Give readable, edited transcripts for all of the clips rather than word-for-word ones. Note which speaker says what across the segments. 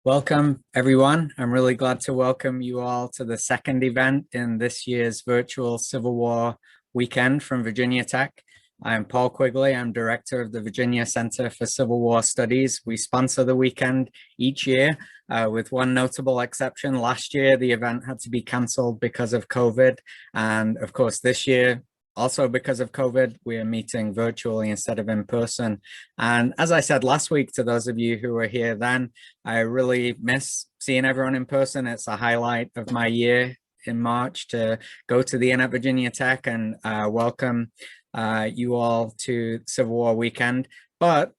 Speaker 1: Welcome, everyone. I'm really glad to welcome you all to the second event in this year's virtual Civil War weekend from Virginia Tech. I'm Paul Quigley. I'm director of the Virginia Center for Civil War Studies. We sponsor the weekend each year with one notable exception. Last year, the event had to be canceled because of COVID. And of course, this year, also because of COVID, we are meeting virtually instead of in person. And as I said last week to those of you who were here then, I really miss seeing everyone in person. It's a highlight of my year in March to go to the Inn at Virginia Tech and welcome you all to Civil War weekend. But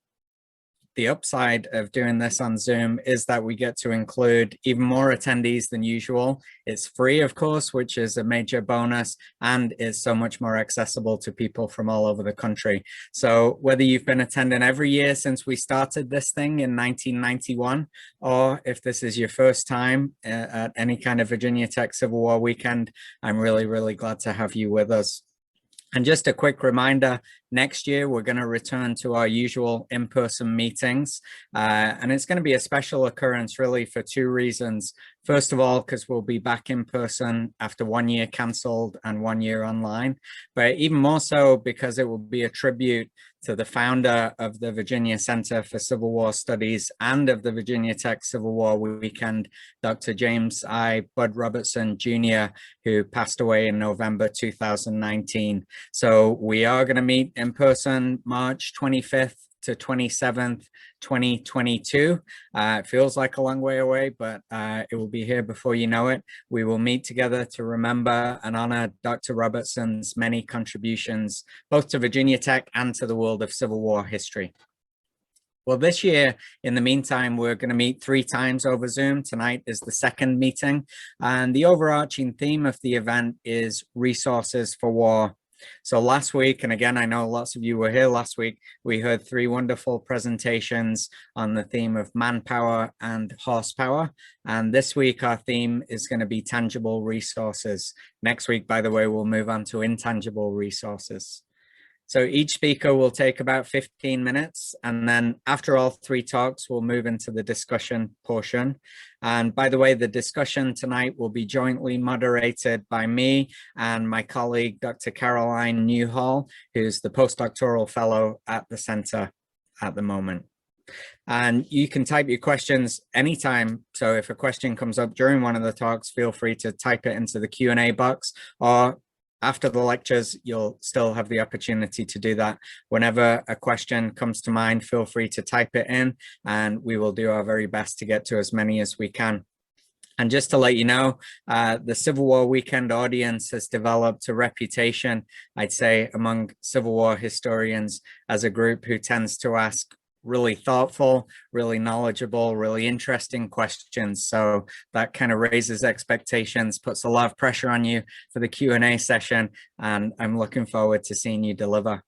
Speaker 1: the upside of doing this on Zoom is that we get to include even more attendees than usual. It's free, of course, which is a major bonus, and is so much more accessible to people from all over the country. So whether you've been attending every year since we started this thing in 1991, or if this is your first time at any kind of Virginia Tech Civil War weekend, I'm really, really glad to have you with us. And just a quick reminder, next year, we're going to return to our usual in-person meetings. And it's going to be a special occurrence, really, for two reasons. First of all, because we'll be back in person after 1 year canceled and 1 year online. But even more so because it will be a tribute to the founder of the Virginia Center for Civil War Studies and of the Virginia Tech Civil War Weekend, Dr. James I. Bud Robertson Jr., who passed away in November 2019. So we are going to meet in person March 25th to 27th, 2022. It feels like a long way away, but it will be here before you know it. We will meet together to remember and honor Dr. Robertson's many contributions, both to Virginia Tech and to the world of Civil War history. Well, this year, in the meantime, we're going to meet 3 times over Zoom. Tonight is the second meeting, and the overarching theme of the event is resources for war. So last week, and again, I know lots of you were here last week, we heard 3 wonderful presentations on the theme of manpower and horsepower. And this week, our theme is going to be tangible resources. Next week, by the way, we'll move on to intangible resources. So each speaker will take about 15 minutes. And then after all 3 talks, we'll move into the discussion portion. And by the way, the discussion tonight will be jointly moderated by me and my colleague, Dr. Caroline Newhall, who's the postdoctoral fellow at the center at the moment. And you can type your questions anytime. So if a question comes up during one of the talks, feel free to type it into the Q&A box, or after the lectures, you'll still have the opportunity to do that. Whenever a question comes to mind, feel free to type it in, and we will do our very best to get to as many as we can. And just to let you know, the Civil War Weekend audience has developed a reputation, I'd say, among Civil War historians as a group who tends to ask really thoughtful, really knowledgeable, really interesting questions. So that kind of raises expectations, puts a lot of pressure on you for the Q&A session, and I'm looking forward to seeing you deliver.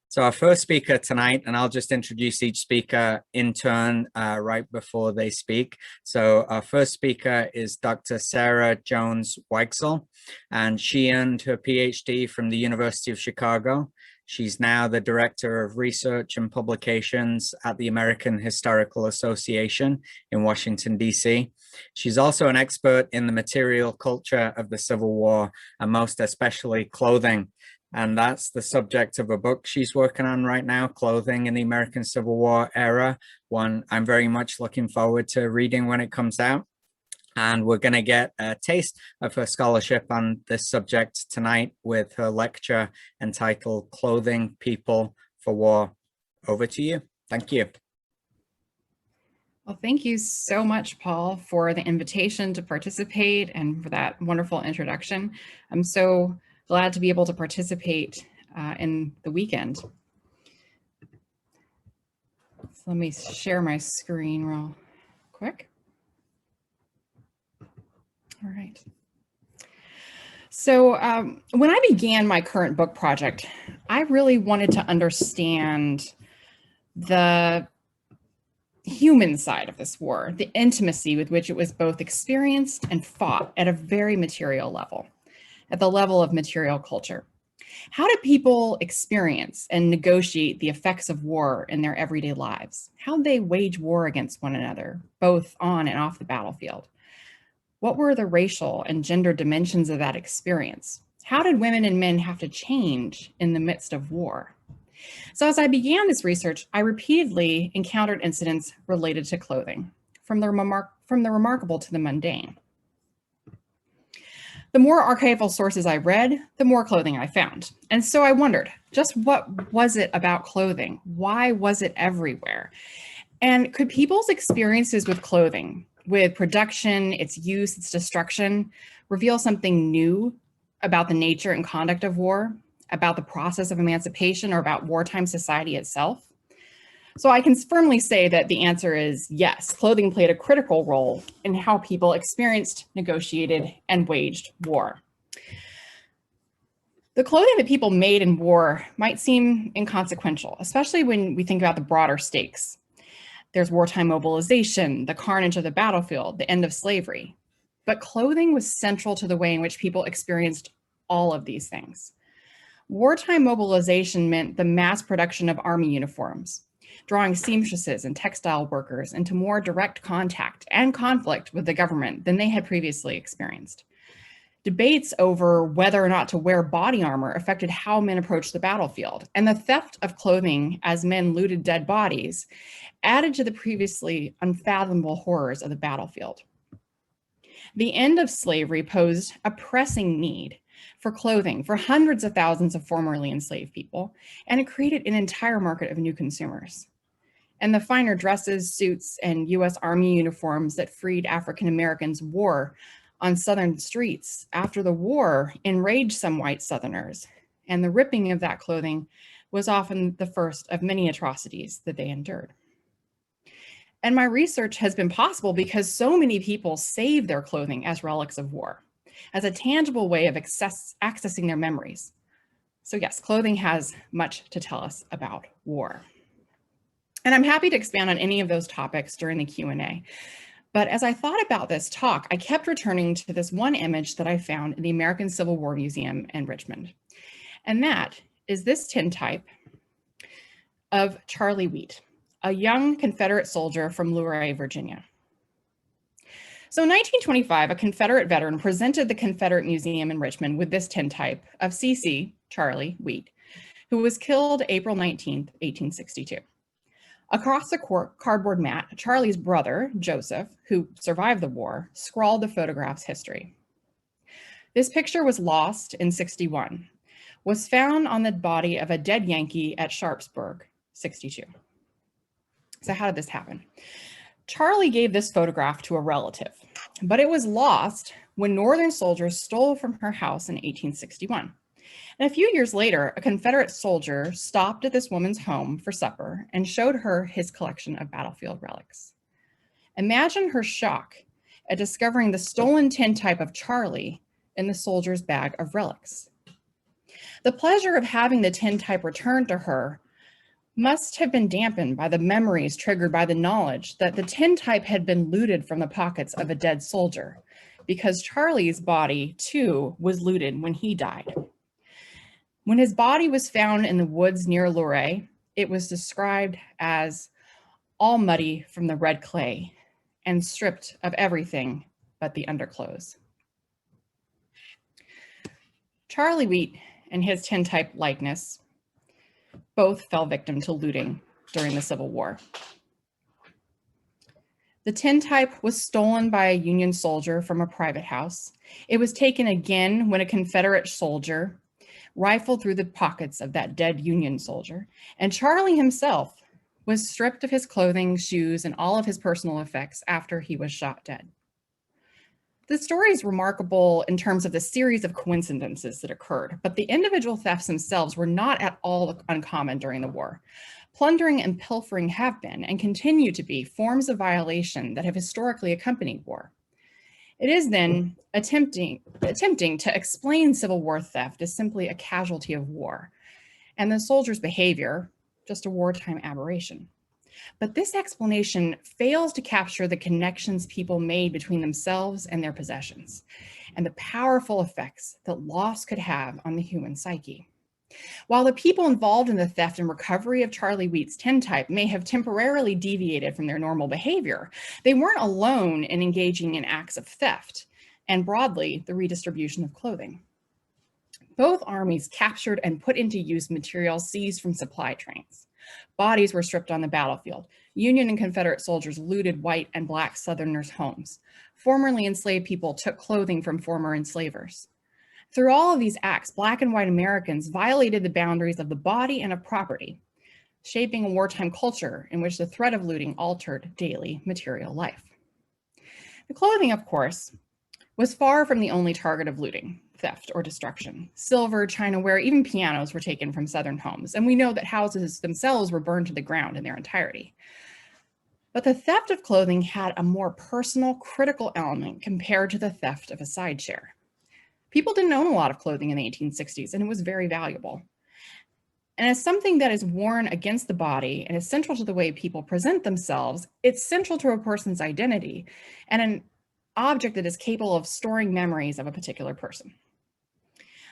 Speaker 1: So our first speaker tonight, and I'll just introduce each speaker in turn right before they speak. So our first speaker is Dr. Sarah Jones Weicksel, and she earned her PhD from the University of Chicago. She's now the Director of Research and Publications at the American Historical Association in Washington, D.C. She's also an expert in the material culture of the Civil War, and most especially clothing. And that's the subject of a book she's working on right now, Clothing in the American Civil War Era, one I'm very much looking forward to reading when it comes out. And we're going to get a taste of her scholarship on this subject tonight with her lecture entitled Clothing People for War. Over to you. Thank you.
Speaker 2: Well, thank you so much, Paul, for the invitation to participate and for that wonderful introduction. I'm so glad to be able to participate in the weekend. So let me share my screen real quick. All right. So when I began my current book project, I really wanted to understand the human side of this war, the intimacy with which it was both experienced and fought at a very material level, at the level of material culture. How do people experience and negotiate the effects of war in their everyday lives? How do they wage war against one another, both on and off the battlefield? What were the racial and gender dimensions of that experience? How did women and men have to change in the midst of war? So as I began this research, I repeatedly encountered incidents related to clothing, from the remarkable to the mundane. The more archival sources I read, the more clothing I found. And so I wondered, just what was it about clothing? Why was it everywhere? And could people's experiences with clothing, with production, its use, its destruction, reveal something new about the nature and conduct of war, about the process of emancipation, or about wartime society itself? So I can firmly say that the answer is yes. Clothing played a critical role in how people experienced, negotiated, and waged war. The clothing that people made in war might seem inconsequential, especially when we think about the broader stakes. There's wartime mobilization, the carnage of the battlefield, the end of slavery. But clothing was central to the way in which people experienced all of these things. Wartime mobilization meant the mass production of army uniforms, drawing seamstresses and textile workers into more direct contact and conflict with the government than they had previously experienced. Debates over whether or not to wear body armor affected how men approached the battlefield, and the theft of clothing as men looted dead bodies added to the previously unfathomable horrors of the battlefield. The end of slavery posed a pressing need for clothing for hundreds of thousands of formerly enslaved people, and it created an entire market of new consumers. And the finer dresses, suits, and US Army uniforms that freed African Americans wore on Southern streets after the war enraged some white Southerners, and the ripping of that clothing was often the first of many atrocities that they endured. And my research has been possible because so many people save their clothing as relics of war, as a tangible way of accessing their memories. So yes, clothing has much to tell us about war. And I'm happy to expand on any of those topics during the Q&A. But as I thought about this talk, I kept returning to this one image that I found in the American Civil War Museum in Richmond. And that is this tintype of Charlie Wheat, a young Confederate soldier from Luray, Virginia. So in 1925, a Confederate veteran presented the Confederate Museum in Richmond with this tintype of CC, Charlie Wheat, who was killed April 19th, 1862. Across the cardboard mat, Charlie's brother, Joseph, who survived the war, scrawled the photograph's history. This picture was lost in 61, was found on the body of a dead Yankee at Sharpsburg, 62. So how did this happen? Charlie gave this photograph to a relative, but it was lost when Northern soldiers stole from her house in 1861. And a few years later, a Confederate soldier stopped at this woman's home for supper and showed her his collection of battlefield relics. Imagine her shock at discovering the stolen tintype of Charlie in the soldier's bag of relics. The pleasure of having the tintype returned to her must have been dampened by the memories triggered by the knowledge that the tintype had been looted from the pockets of a dead soldier, because Charlie's body, too, was looted when he died. When his body was found in the woods near Luray, it was described as all muddy from the red clay and stripped of everything but the underclothes. Charlie Wheat and his tintype likeness both fell victim to looting during the Civil War. The tintype was stolen by a Union soldier from a private house. It was taken again when a Confederate soldier rifled through the pockets of that dead Union soldier, and Charlie himself was stripped of his clothing, shoes, and all of his personal effects after he was shot dead. The story is remarkable in terms of the series of coincidences that occurred, but the individual thefts themselves were not at all uncommon during the war. Plundering and pilfering have been and continue to be forms of violation that have historically accompanied war. It is then attempting to explain Civil War theft as simply a casualty of war, and the soldier's behavior just a wartime aberration. But this explanation fails to capture the connections people made between themselves and their possessions, and the powerful effects that loss could have on the human psyche. While the people involved in the theft and recovery of Charlie Wheat's tintype may have temporarily deviated from their normal behavior, they weren't alone in engaging in acts of theft and broadly the redistribution of clothing. Both armies captured and put into use materials seized from supply trains. Bodies were stripped on the battlefield. Union and Confederate soldiers looted white and black Southerners' homes. Formerly enslaved people took clothing from former enslavers. Through all of these acts, Black and white Americans violated the boundaries of the body and of property, shaping a wartime culture in which the threat of looting altered daily material life. The clothing, of course, was far from the only target of looting, theft, or destruction. Silver, chinaware, even pianos were taken from Southern homes, and we know that houses themselves were burned to the ground in their entirety. But the theft of clothing had a more personal, critical element compared to the theft of a side chair. People didn't own a lot of clothing in the 1860s, and it was very valuable. And as something that is worn against the body and is central to the way people present themselves, it's central to a person's identity and an object that is capable of storing memories of a particular person.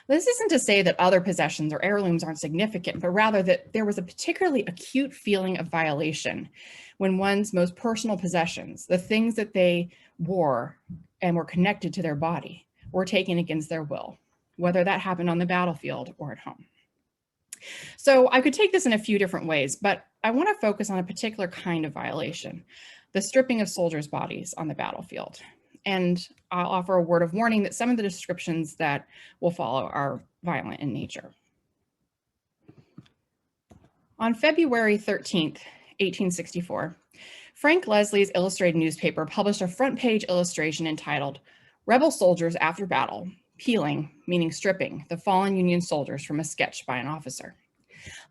Speaker 2: This isn't to say that other possessions or heirlooms aren't significant, but rather that there was a particularly acute feeling of violation when one's most personal possessions, the things that they wore and were connected to their body, were taken against their will, whether that happened on the battlefield or at home. So I could take this in a few different ways, but I want to focus on a particular kind of violation, the stripping of soldiers' bodies on the battlefield. And I'll offer a word of warning that some of the descriptions that will follow are violent in nature. On February 13th, 1864, Frank Leslie's illustrated newspaper published a front-page illustration entitled "Rebel Soldiers After Battle, Peeling," meaning stripping, the fallen Union soldiers from a sketch by an officer.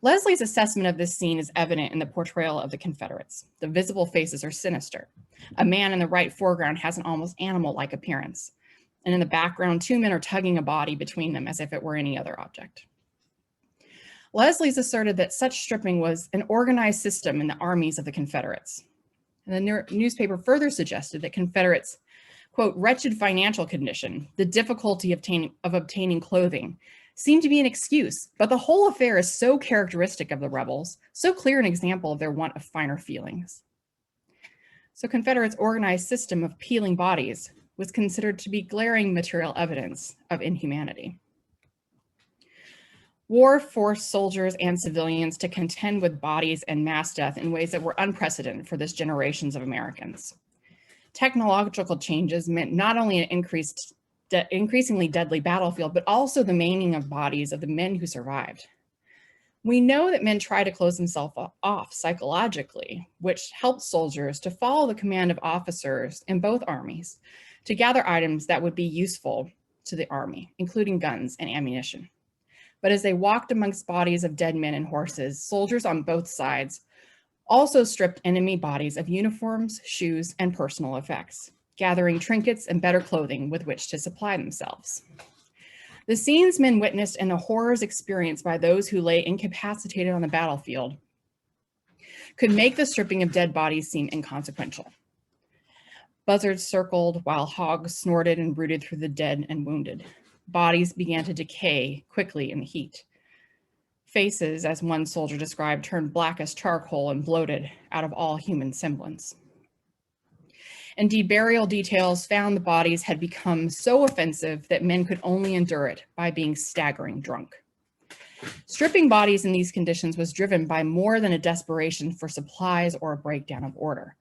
Speaker 2: Leslie's assessment of this scene is evident in the portrayal of the Confederates. The visible faces are sinister. A man in the right foreground has an almost animal-like appearance. And in the background, two men are tugging a body between them as if it were any other object. Leslie's asserted that such stripping was an organized system in the armies of the Confederates. And the newspaper further suggested that Confederates, quote, wretched financial condition, the difficulty of obtaining clothing, seemed to be an excuse, but the whole affair is so characteristic of the rebels, so clear an example of their want of finer feelings. So Confederates' organized system of peeling bodies was considered to be glaring material evidence of inhumanity. War forced soldiers and civilians to contend with bodies and mass death in ways that were unprecedented for this generations of Americans. Technological changes meant not only an increasingly deadly battlefield, but also the maiming of bodies of the men who survived. We know that men try to close themselves off psychologically, which helped soldiers to follow the command of officers in both armies to gather items that would be useful to the army, including guns and ammunition. But as they walked amongst bodies of dead men and horses, soldiers on both sides also stripped enemy bodies of uniforms, shoes, and personal effects, gathering trinkets and better clothing with which to supply themselves. The scenes men witnessed and the horrors experienced by those who lay incapacitated on the battlefield could make the stripping of dead bodies seem inconsequential. Buzzards circled while hogs snorted and rooted through the dead and wounded. Bodies began to decay quickly in the heat. Faces, as one soldier described, turned black as charcoal and bloated out of all human semblance. Indeed, burial details found the bodies had become so offensive that men could only endure it by being staggering drunk. Stripping bodies in these conditions was driven by more than a desperation for supplies or a breakdown of order.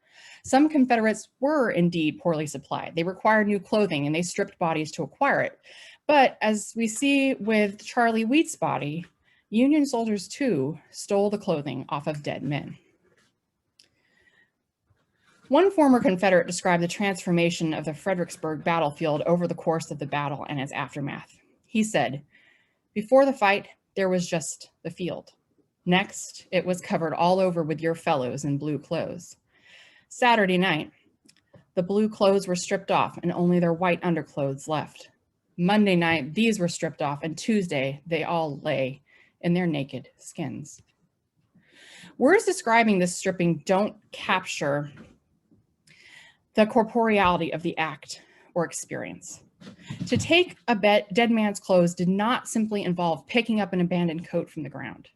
Speaker 2: Some Confederates were indeed poorly supplied. They required new clothing and they stripped bodies to acquire it. But as we see with Charlie Wheat's body, Union soldiers too stole the clothing off of dead men. One former Confederate described the transformation of the Fredericksburg battlefield over the course of the battle and its aftermath. He said, "Before the fight, there was just the field. Next, it was covered all over with your fellows in blue clothes. Saturday night, the blue clothes were stripped off and only their white underclothes left. Monday night, these were stripped off, and Tuesday, they all lay in their naked skins." Words describing this stripping don't capture the corporeality of the act or experience. To take a dead man's clothes did not simply involve picking up an abandoned coat from the ground.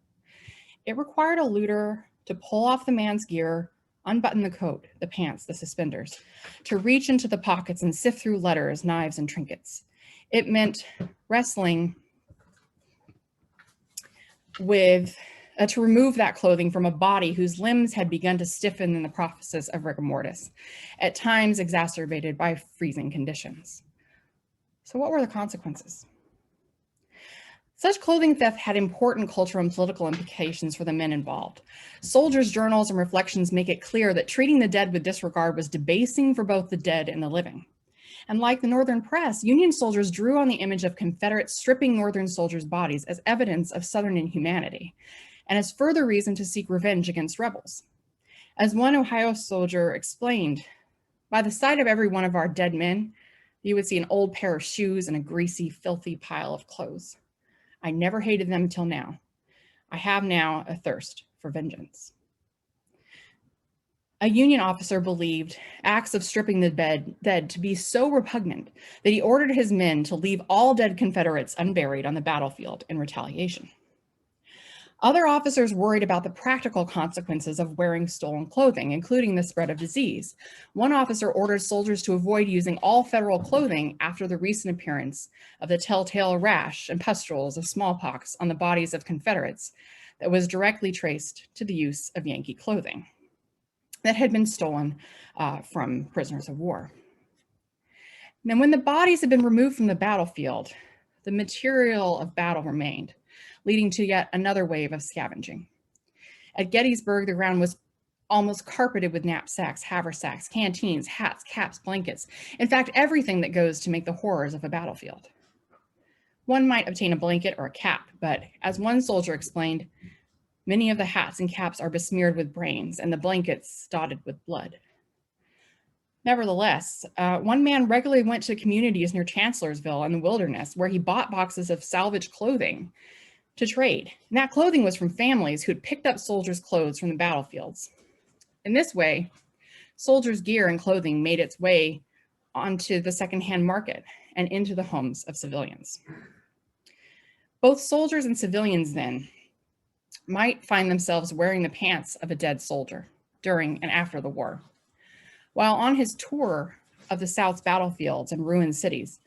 Speaker 2: It required a looter to pull off the man's gear, unbutton the coat, the pants, the suspenders, to reach into the pockets and sift through letters, knives, and trinkets. It meant wrestling with to remove that clothing from a body whose limbs had begun to stiffen in the process of rigor mortis, at times exacerbated by freezing conditions. So what were the consequences? Such clothing theft had important cultural and political implications for the men involved. Soldiers' journals and reflections make it clear that treating the dead with disregard was debasing for both the dead and the living. And like the Northern press, Union soldiers drew on the image of Confederates stripping Northern soldiers' bodies as evidence of Southern inhumanity, and as further reason to seek revenge against rebels. As one Ohio soldier explained, by the side of every one of our dead men, you would see an old pair of shoes and a greasy, filthy pile of clothes. I never hated them till now. I have now a thirst for vengeance. A Union officer believed acts of stripping the dead to be so repugnant that he ordered his men to leave all dead Confederates unburied on the battlefield in retaliation. Other officers worried about the practical consequences of wearing stolen clothing, including the spread of disease. One officer ordered soldiers to avoid using all federal clothing after the recent appearance of the telltale rash and pustules of smallpox on the bodies of Confederates that was directly traced to the use of Yankee clothing that had been stolen from prisoners of war. Now, when the bodies had been removed from the battlefield, the material of battle remained, leading to yet another wave of scavenging. At Gettysburg, the ground was almost carpeted with knapsacks, haversacks, canteens, hats, caps, blankets. In fact, everything that goes to make the horrors of a battlefield. One might obtain a blanket or a cap, but as one soldier explained, many of the hats and caps are besmeared with brains and the blankets dotted with blood. Nevertheless, one man regularly went to communities near Chancellorsville in the wilderness where he bought boxes of salvaged clothing to trade. And that clothing was from families who had picked up soldiers' clothes from the battlefields. In this way, soldiers' gear and clothing made its way onto the secondhand market and into the homes of civilians. Both soldiers and civilians then might find themselves wearing the pants of a dead soldier during and after the war. While on his tour of the South's battlefields and ruined cities,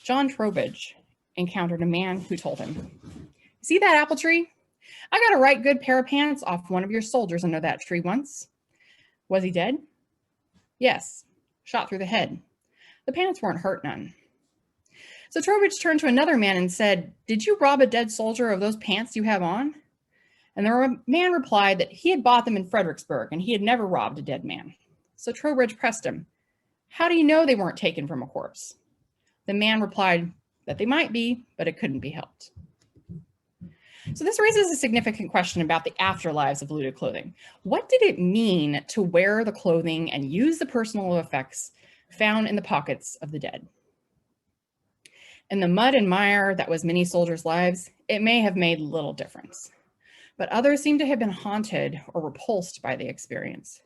Speaker 2: John Trowbridge encountered a man who told him, "See that apple tree? I got a right good pair of pants off one of your soldiers under that tree once." Was he dead? Yes, shot through the head. The pants weren't hurt none. So Trowbridge turned to another man and said, "Did you rob a dead soldier of those pants you have on?" And the man replied that he had bought them in Fredericksburg and he had never robbed a dead man. So Trowbridge pressed him, "How do you know they weren't taken from a corpse?" The man replied that they might be, but it couldn't be helped. So this raises a significant question about the afterlives of looted clothing. What did it mean to wear the clothing and use the personal effects found in the pockets of the dead? In the mud and mire that was many soldiers' lives, it may have made little difference, but others seem to have been haunted or repulsed by the experience.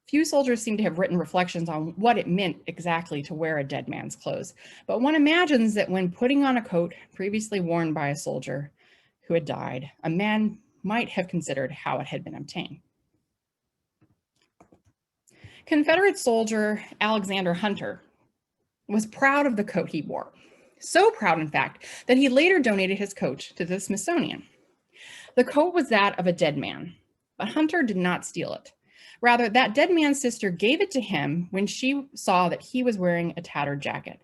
Speaker 2: Few soldiers seem to have written reflections on what it meant exactly to wear a dead man's clothes, but one imagines that when putting on a coat previously worn by a soldier who had died, a man might have considered how it had been obtained. Confederate soldier Alexander Hunter was proud of the coat he wore. So proud, in fact, that he later donated his coat to the Smithsonian. The coat was that of a dead man, but Hunter did not steal it. Rather, that dead man's sister gave it to him when she saw that he was wearing a tattered jacket.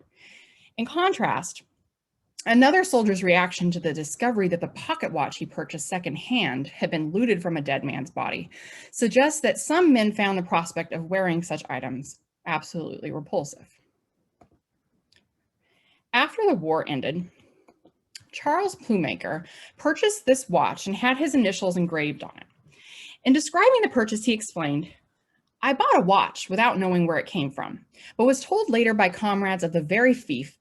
Speaker 2: In contrast, another soldier's reaction to the discovery that the pocket watch he purchased secondhand had been looted from a dead man's body suggests that some men found the prospect of wearing such items absolutely repulsive. After the war ended, Charles Plumaker purchased this watch and had his initials engraved on it. In describing the purchase, he explained, "I bought a watch without knowing where it came from, but was told later by comrades of the very thief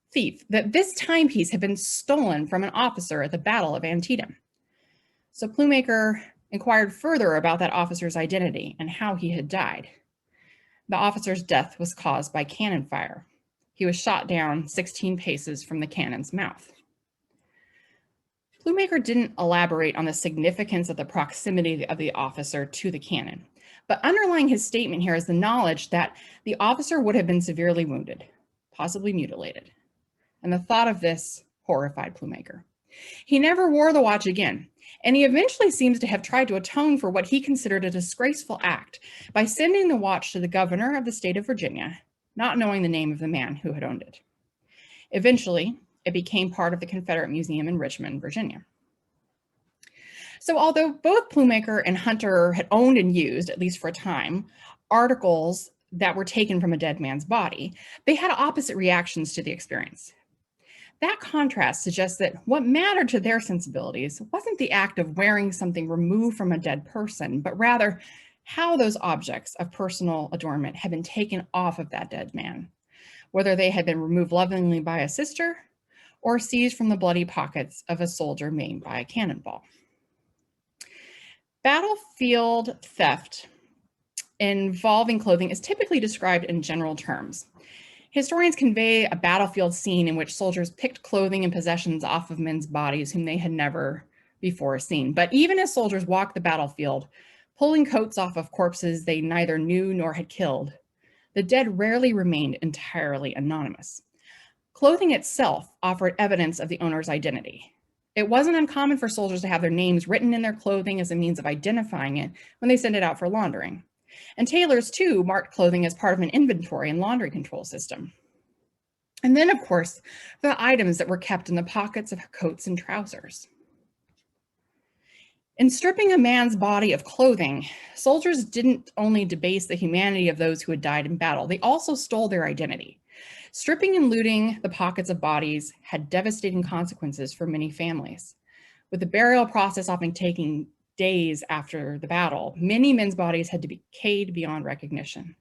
Speaker 2: that this timepiece had been stolen from an officer at the Battle of Antietam." So Plumaker inquired further about that officer's identity and how he had died. The officer's death was caused by cannon fire. he was shot down 16 paces from the cannon's mouth. Plumaker didn't elaborate on the significance of the proximity of the officer to the cannon, but underlying his statement here is the knowledge that the officer would have been severely wounded, possibly mutilated. And the thought of this horrified Plumaker. He never wore the watch again, and he eventually seems to have tried to atone for what he considered a disgraceful act by sending the watch to the governor of the state of Virginia, not knowing the name of the man who had owned it. Eventually, it became part of the Confederate Museum in Richmond, Virginia. So although both Plumaker and Hunter had owned and used, at least for a time, articles that were taken from a dead man's body, they had opposite reactions to the experience. That contrast suggests that what mattered to their sensibilities wasn't the act of wearing something removed from a dead person, but rather how those objects of personal adornment had been taken off of that dead man, whether they had been removed lovingly by a sister or seized from the bloody pockets of a soldier maimed by a cannonball. Battlefield theft involving clothing is typically described in general terms. Historians convey a battlefield scene in which soldiers picked clothing and possessions off of men's bodies whom they had never before seen. But even as soldiers walked the battlefield, pulling coats off of corpses they neither knew nor had killed, the dead rarely remained entirely anonymous. Clothing itself offered evidence of the owner's identity. It wasn't uncommon for soldiers to have their names written in their clothing as a means of identifying it when they sent it out for laundering. And tailors, too, marked clothing as part of an inventory and laundry control system. And then, of course, the items that were kept in the pockets of coats and trousers. In stripping a man's body of clothing, soldiers didn't only debase the humanity of those who had died in battle, they also stole their identity. Stripping and looting the pockets of bodies had devastating consequences for many families. With the burial process often taking days after the battle, many men's bodies had decayed beyond recognition.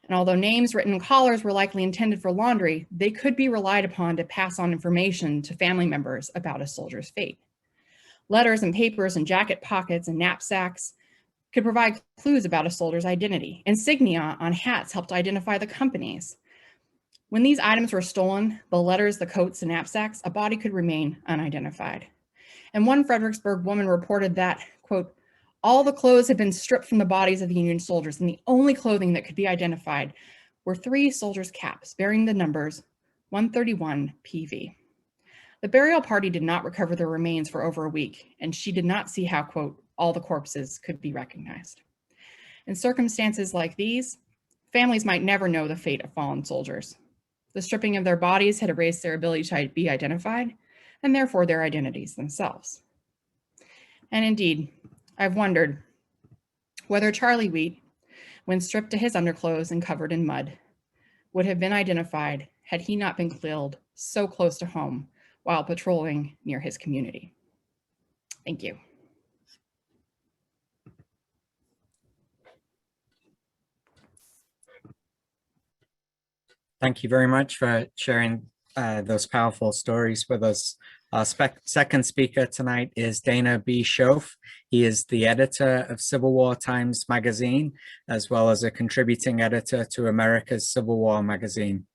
Speaker 2: And although names written in collars were likely intended for laundry, they could be relied upon to pass on information to family members about a soldier's fate. Letters and papers and jacket pockets and knapsacks could provide clues about a soldier's identity. Insignia on hats helped identify the companies. When these items were stolen, the letters, the coats, and knapsacks, a body could remain unidentified. And one Fredericksburg woman reported that, quote, all the clothes had been stripped from the bodies of the Union soldiers, and the only clothing that could be identified were 3 soldiers' caps bearing the numbers 131 PV. The burial party did not recover the remains for over a week, and she did not see how, quote, all the corpses could be recognized. In circumstances like these, families might never know the fate of fallen soldiers. The stripping of their bodies had erased their ability to be identified, and therefore their identities themselves. And indeed, I've wondered whether Charlie Wheat, when stripped to his underclothes and covered in mud, would have been identified had he not been killed so close to home while patrolling near his community. Thank you.
Speaker 1: Thank you very much for sharing those powerful stories with us. Our second speaker tonight is Dana B. Shoaf. He is the editor of Civil War Times magazine, as well as a contributing editor to America's Civil War magazine.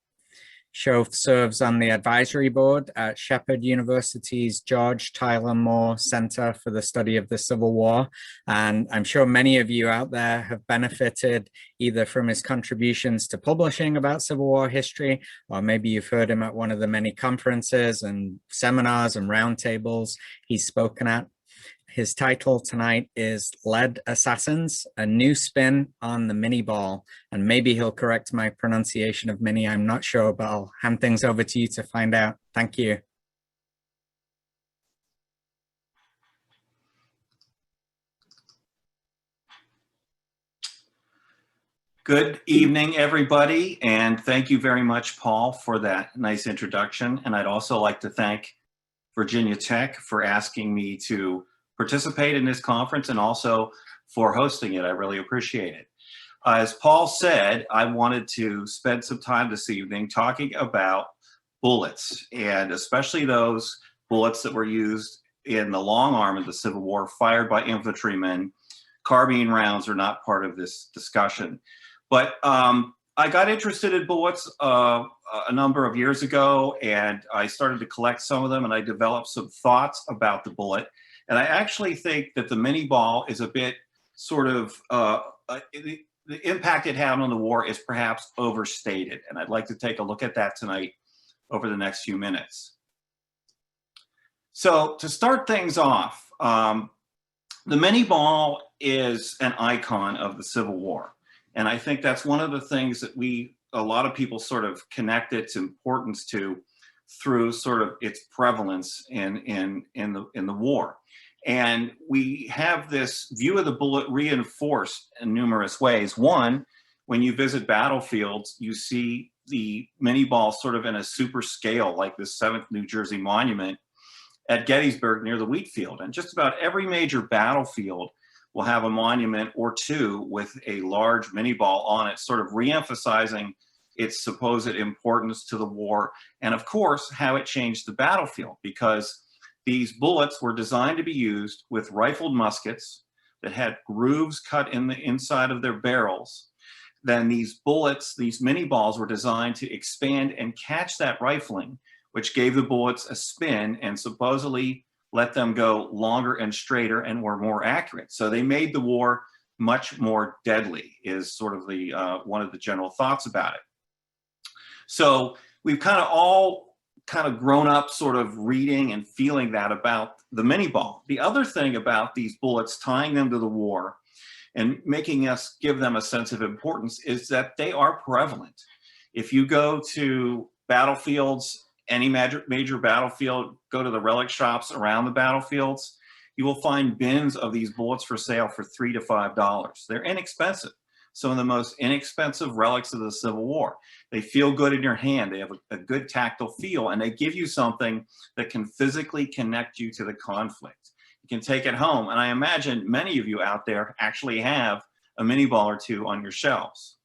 Speaker 1: Shoaf serves on the advisory board at Shepherd University's George Tyler Moore Center for the Study of the Civil War. And I'm sure many of you out there have benefited either from his contributions to publishing about Civil War history, or maybe you've heard him at one of the many conferences and seminars and roundtables he's spoken at. His title tonight is Lead Assassins, a new spin on the Minie ball. And maybe he'll correct my pronunciation of Minie, I'm not sure, but I'll hand things over to you to find out. Thank you.
Speaker 3: Good evening, everybody, and thank you very much, Paul, for that nice introduction. And I'd also like to thank Virginia Tech for asking me to participate in this conference and also for hosting it. I really appreciate it. As Paul said, I wanted to spend some time this evening talking about bullets, and especially those bullets that were used in the long arm of the Civil War, fired by infantrymen. Carbine rounds are not part of this discussion. But I got interested in bullets a number of years ago, and I started to collect some of them, and I developed some thoughts about the bullet. And I actually think that the Minié ball is a bit sort of, the impact it had on the war is perhaps overstated. And I'd like to take a look at that tonight over the next few minutes. So to start things off, the Minié ball is an icon of the Civil War. And I think that's one of the things that a lot of people sort of connect its importance to through sort of its prevalence in the war. And we have this view of the bullet reinforced in numerous ways. One, when you visit battlefields, you see the Minié ball sort of in a super scale, like the 7th New Jersey Monument at Gettysburg near the wheat field. And just about every major battlefield will have a monument or two with a large Minié ball on it, sort of reemphasizing its supposed importance to the war, and of course, how it changed the battlefield, because these bullets were designed to be used with rifled muskets that had grooves cut in the inside of their barrels. Then these bullets, these Minié balls, were designed to expand and catch that rifling, which gave the bullets a spin and supposedly let them go longer and straighter and were more accurate. So they made the war much more deadly, is sort of the one of the general thoughts about it. So we've kind of all grown up sort of reading and feeling that about the Minié ball. The other thing about these bullets, tying them to the war and making us give them a sense of importance, is that they are prevalent. If you go to battlefields, any major battlefield, go to the relic shops around the battlefields, you will find bins of these bullets for sale for $3 to $5. They're inexpensive. Some of the most inexpensive relics of the Civil War. They feel good in your hand. They have a good tactile feel, and they give you something that can physically connect you to the conflict. You can take it home, and I imagine many of you out there actually have a Minié ball or two on your shelves.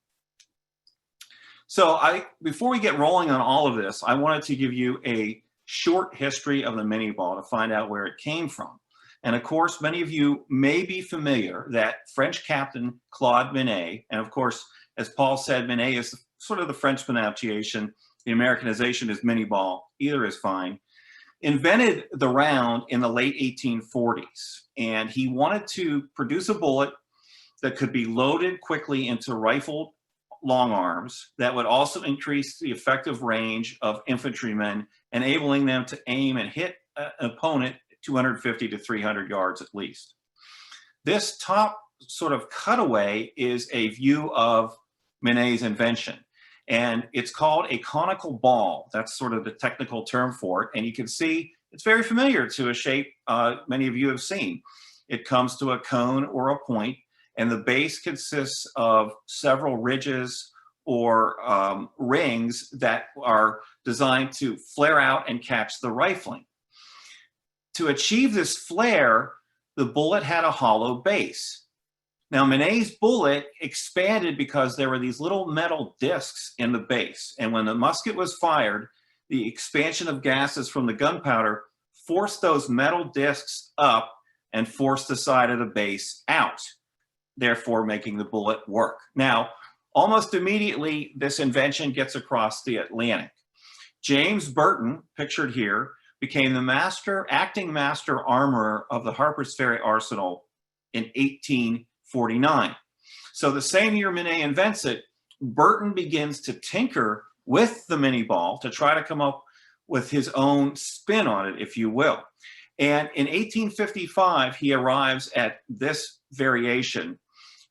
Speaker 3: So before we get rolling on all of this, I wanted to give you a short history of the Minié ball to find out where it came from. And of course, many of you may be familiar that French Captain Claude Minié, and of course, as Paul said, Minié is sort of the French pronunciation. The Americanization is Minié ball. Either is fine. Invented the round in the late 1840s. And he wanted to produce a bullet that could be loaded quickly into rifled long arms that would also increase the effective range of infantrymen, enabling them to aim and hit an opponent 250 to 300 yards at least. This top sort of cutaway is a view of Minié's invention, and it's called a conical ball. That's sort of the technical term for it, and you can see it's very familiar to a shape many of you have seen. It comes to a cone or a point, and the base consists of several ridges or rings that are designed to flare out and catch the rifling. To achieve this flare, the bullet had a hollow base. Now, Minié's bullet expanded because there were these little metal discs in the base. And when the musket was fired, the expansion of gases from the gunpowder forced those metal discs up and forced the side of the base out, therefore making the bullet work. Now, almost immediately, this invention gets across the Atlantic. James Burton, pictured here, became the acting master armorer of the Harper's Ferry Arsenal in 1849. So the same year Minié invents it, Burton begins to tinker with the Minié ball to try to come up with his own spin on it, if you will. And in 1855, he arrives at this variation.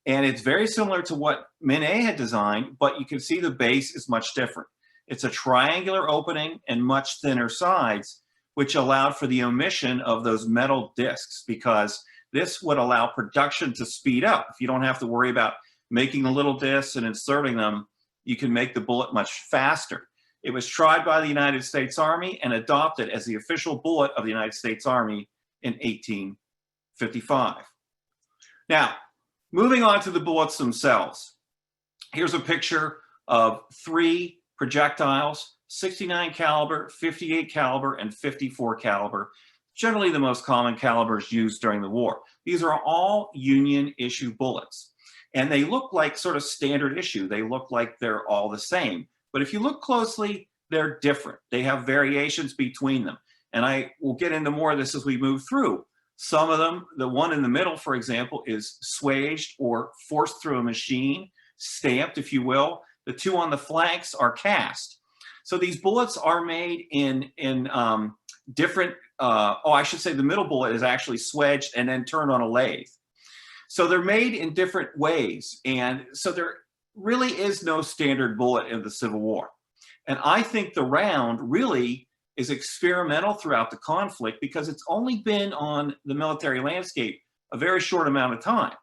Speaker 3: And it's very similar to what Minié had designed, but you can see the base is much different. It's a triangular opening and much thinner sides, which allowed for the omission of those metal discs, because this would allow production to speed up. If you don't have to worry about making the little discs and inserting them, you can make the bullet much faster. It was tried by the United States Army and adopted as the official bullet of the United States Army in 1855. Now, moving on to the bullets themselves. Here's a picture of 3 projectiles, 69 caliber, 58 caliber, and 54 caliber, generally the most common calibers used during the war. These are all Union issue bullets. And they look like sort of standard issue. They look like they're all the same. But if you look closely, they're different. They have variations between them. And I will get into more of this as we move through. Some of them, the one in the middle, for example, is swaged or forced through a machine, stamped, if you will. The two on the flanks are cast. So these bullets are made in different, I should say the middle bullet is actually swedged and then turned on a lathe. So they're made in different ways. And so there really is no standard bullet in the Civil War. And I think the round really is experimental throughout the conflict because it's only been on the military landscape a very short amount of time.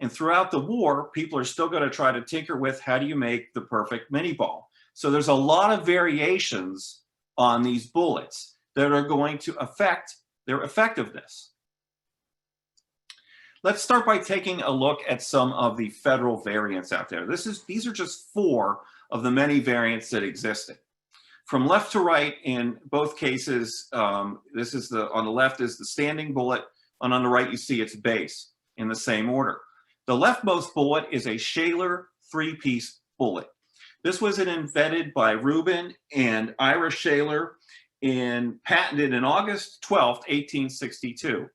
Speaker 3: And throughout the war, people are still going to try to tinker with how do you make the perfect mini ball. So there's a lot of variations on these bullets that are going to affect their effectiveness. Let's start by taking a look at some of the federal variants out there. These are just 4 of the many variants that existed. From left to right in both cases, this is on the left is the standing bullet, and on the right you see its base in the same order. The leftmost bullet is a Shaler 3-piece bullet. This was invented by Reuben and Ira Shaler and patented in August 12th, 1862.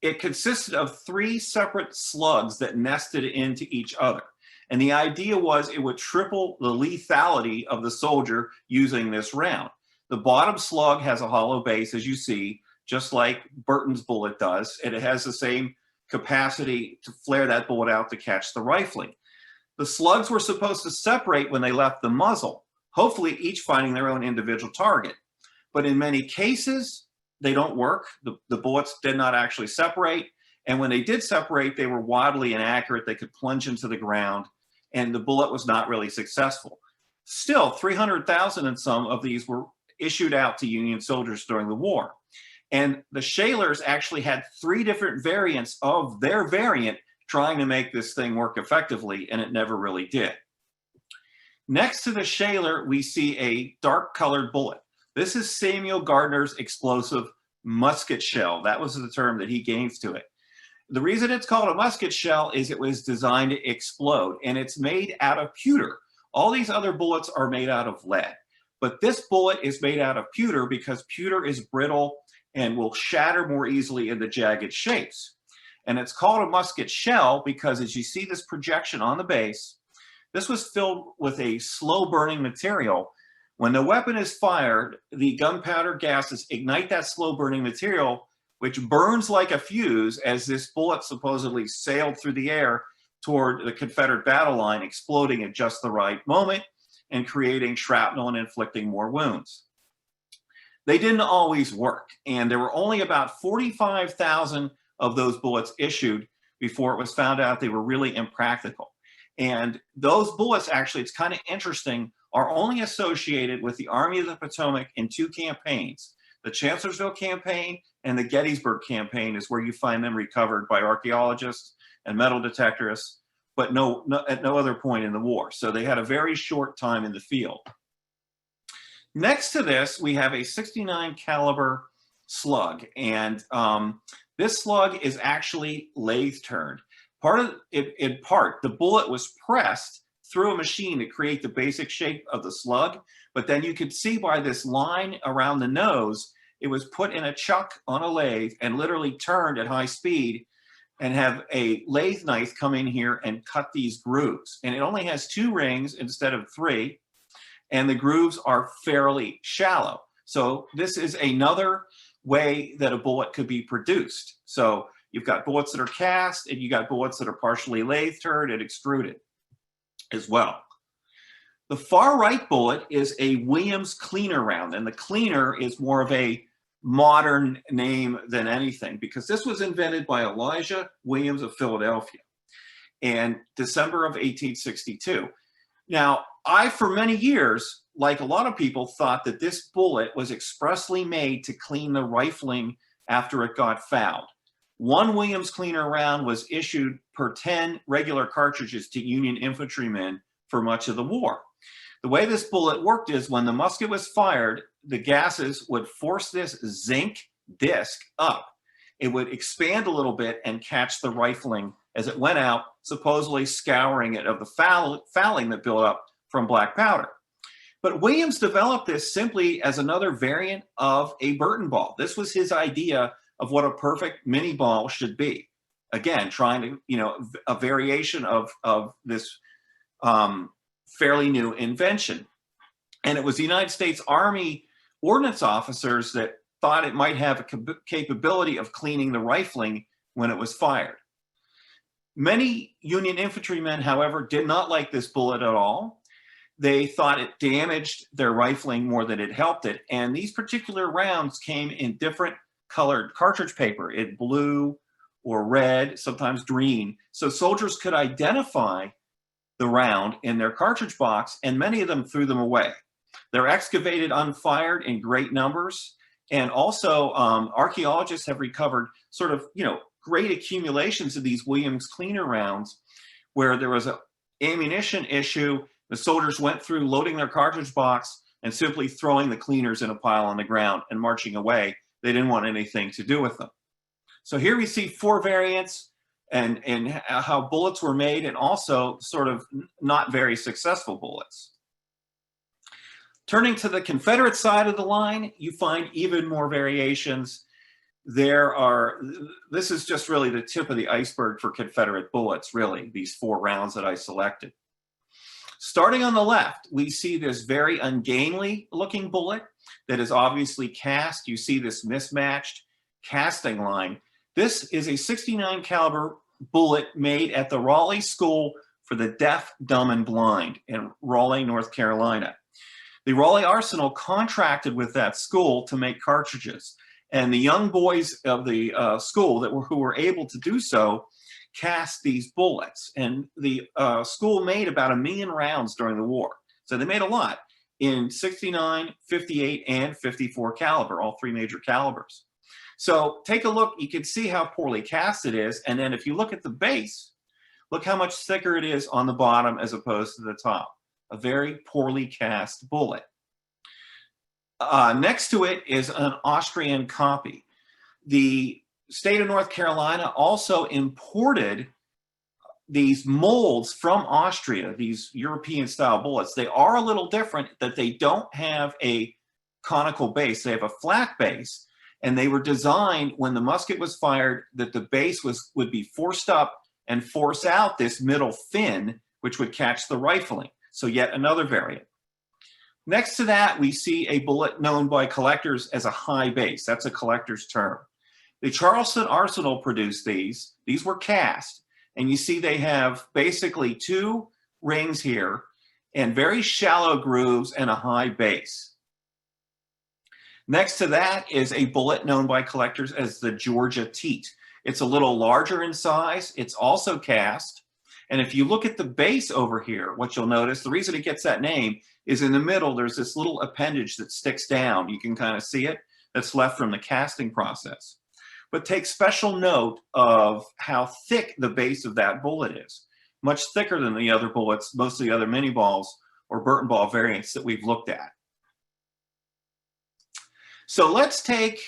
Speaker 3: It consisted of 3 separate slugs that nested into each other. And the idea was it would triple the lethality of the soldier using this round. The bottom slug has a hollow base, as you see, just like Burton's bullet does, and it has the same capacity to flare that bullet out to catch the rifling. The slugs were supposed to separate when they left the muzzle, hopefully each finding their own individual target. But in many cases, they don't work. The bullets did not actually separate. And when they did separate, they were wildly inaccurate. They could plunge into the ground, and the bullet was not really successful. Still, 300,000 and some of these were issued out to Union soldiers during the war. And the Shalers actually had 3 different variants of their variant trying to make this thing work effectively, and it never really did. Next to the Shaler, we see a dark-colored bullet. This is Samuel Gardner's explosive musket shell. That was the term that he gave to it. The reason it's called a musket shell is it was designed to explode, and it's made out of pewter. All these other bullets are made out of lead, but this bullet is made out of pewter because pewter is brittle and will shatter more easily into jagged shapes. And it's called a musket shell because as you see this projection on the base, this was filled with a slow-burning material. When the weapon is fired, the gunpowder gases ignite that slow-burning material, which burns like a fuse as this bullet supposedly sailed through the air toward the Confederate battle line, exploding at just the right moment and creating shrapnel and inflicting more wounds. They didn't always work, and there were only about 45,000 of those bullets issued before it was found out they were really impractical. And those bullets, actually, it's kind of interesting, are only associated with the Army of the Potomac in 2 campaigns. The Chancellorsville campaign and the Gettysburg campaign is where you find them recovered by archaeologists and metal detectorists, but at no other point in the war. So they had a very short time in the field. Next to this, we have a 69 caliber slug, and this slug is actually lathe turned. In part, the bullet was pressed through a machine to create the basic shape of the slug, but then you could see by this line around the nose, it was put in a chuck on a lathe and literally turned at high speed and have a lathe knife come in here and cut these grooves. And it only has 2 rings instead of 3, and the grooves are fairly shallow. So this is another way that a bullet could be produced. So you've got bullets that are cast, and you got bullets that are partially lathe turned and extruded as well. The far right bullet is a Williams cleaner round, and the cleaner is more of a modern name than anything because this was invented by Elijah Williams of Philadelphia in December of 1862. Now, I, for many years, like a lot of people, thought that this bullet was expressly made to clean the rifling after it got fouled. 1 Williams cleaner round was issued per 10 regular cartridges to Union infantrymen for much of the war. The way this bullet worked is when the musket was fired, the gases would force this zinc disc up. It would expand a little bit and catch the rifling as it went out, supposedly scouring it of the fouling that built up from black powder. But Williams developed this simply as another variant of a Burton ball. This was his idea of what a perfect mini ball should be. Again, trying to, you know, a variation of this fairly new invention. And it was the United States Army ordnance officers that thought it might have a capability of cleaning the rifling when it was fired. Many Union infantrymen, however, did not like this bullet at all. They thought it damaged their rifling more than it helped it. And these particular rounds came in different colored cartridge paper, in blue or red, sometimes green. So soldiers could identify the round in their cartridge box, and many of them threw them away. They're excavated unfired in great numbers. And also archaeologists have recovered sort of, you know, great accumulations of these Williams cleaner rounds where there was an ammunition issue. The soldiers went through loading their cartridge box and simply throwing the cleaners in a pile on the ground and marching away. They didn't want anything to do with them. So here we see 4 variants and how bullets were made, and also sort of not very successful bullets. Turning to the Confederate side of the line, you find even more variations. This is just really the tip of the iceberg for Confederate bullets, really, these 4 rounds that I selected. Starting on the left, we see this very ungainly looking bullet that is obviously cast. You see this mismatched casting line. This is a 69 caliber bullet made at the Raleigh School for the Deaf, Dumb, and Blind in Raleigh, North Carolina. The Raleigh Arsenal contracted with that school to make cartridges, and the young boys of the school who were able to do so cast these bullets. And the school made about 1 million rounds during the war. So they made a lot in 69, 58, and 54 caliber, all 3 major calibers. So take a look, you can see how poorly cast it is. And then if you look at the base, look how much thicker it is on the bottom as opposed to the top. A very poorly cast bullet. Next to it is an Austrian copy. The state of North Carolina also imported these molds from Austria, these European style bullets. They are a little different, that they don't have a conical base. They have a flat base, and they were designed when the musket was fired that the base would be forced up and force out this middle fin, which would catch the rifling. So yet another variant. Next to that, we see a bullet known by collectors as a high base. That's a collector's term. The Charleston Arsenal produced these. These were cast. And you see they have basically 2 rings here and very shallow grooves and a high base. Next to that is a bullet known by collectors as the Georgia Teat. It's a little larger in size. It's also cast. And if you look at the base over here, what you'll notice, the reason it gets that name is in the middle, there's this little appendage that sticks down. You can kind of see it. That's left from the casting process. But take special note of how thick the base of that bullet is. Much thicker than the other bullets, most of the other mini balls or Burton ball variants that we've looked at. So let's take,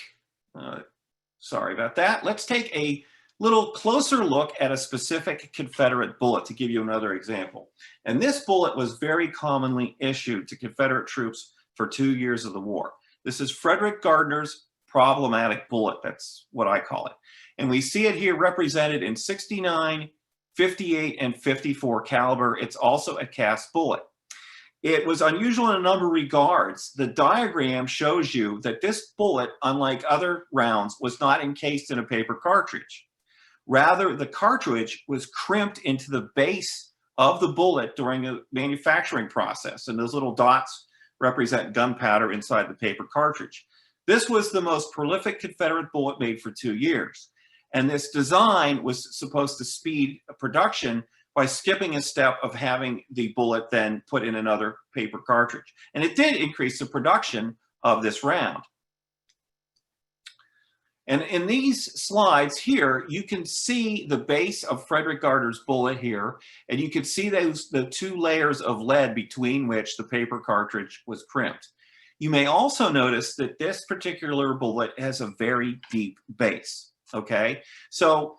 Speaker 3: sorry about that. Let's take a little closer look at a specific Confederate bullet to give you another example. And this bullet was very commonly issued to Confederate troops for 2 years of the war. This is Frederick Gardner's problematic bullet. That's what I call it. And we see it here represented in 69, 58, and 54 caliber. It's also a cast bullet. It was unusual in a number of regards. The diagram shows you that this bullet, unlike other rounds, was not encased in a paper cartridge. Rather, the cartridge was crimped into the base of the bullet during a manufacturing process, and those little dots represent gunpowder inside the paper cartridge. This was the most prolific Confederate bullet made for 2 years. And this design was supposed to speed production by skipping a step of having the bullet then put in another paper cartridge. And it did increase the production of this round. And in these slides here, you can see the base of Frederick Gardner's bullet here, and you can see the 2 layers of lead between which the paper cartridge was crimped. You may also notice that this particular bullet has a very deep base, okay? So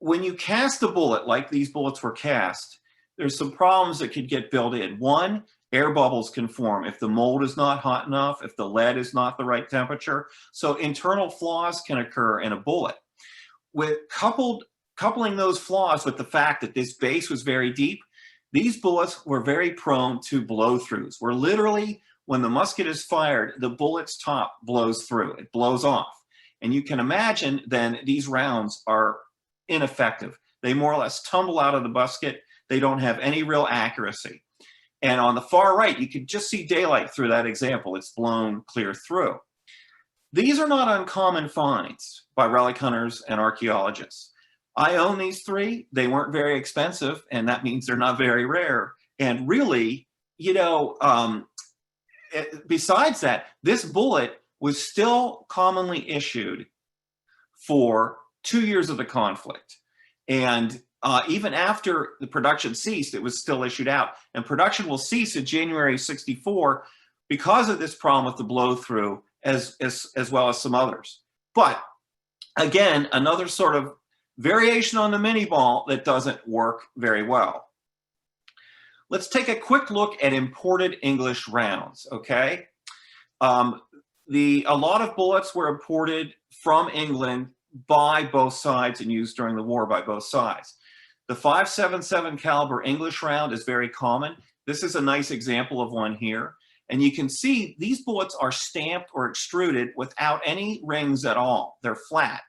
Speaker 3: when you cast a bullet like these bullets were cast, there's some problems that could get built in. One, air bubbles can form if the mold is not hot enough, if the lead is not the right temperature. So internal flaws can occur in a bullet. With coupling those flaws with the fact that this base was very deep, these bullets were very prone to blow-throughs, where literally when the musket is fired, the bullet's top blows through, it blows off. And you can imagine then these rounds are ineffective. They more or less tumble out of the musket. They don't have any real accuracy. And on the far right, you can just see daylight through that example. It's blown clear through. These are not uncommon finds by relic hunters and archaeologists. I own these three. They weren't very expensive, and that means they're not very rare. And really, you know, besides that, this bullet was still commonly issued for 2 years of the conflict. And even after the production ceased, it was still issued out. And production will cease in January '64 because of this problem with the blow-through, as well as some others. But again, another sort of variation on the mini ball that doesn't work very well. Let's take a quick look at imported English rounds, okay? A lot of bullets were imported from England by both sides and used during the war by both sides. The .577 caliber English round is very common. This is a nice example of one here. And you can see these bullets are stamped or extruded without any rings at all. They're flat.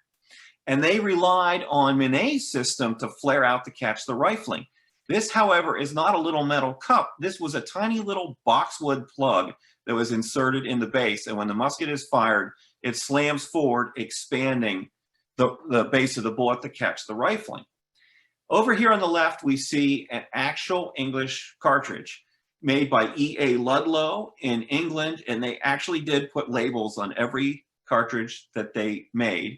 Speaker 3: And they relied on Minie's system to flare out to catch the rifling. This, however, is not a little metal cup. This was a tiny little boxwood plug that was inserted in the base. And when the musket is fired, it slams forward, expanding the base of the bullet to catch the rifling. Over here on the left, we see an actual English cartridge made by E.A. Ludlow in England. And they actually did put labels on every cartridge that they made.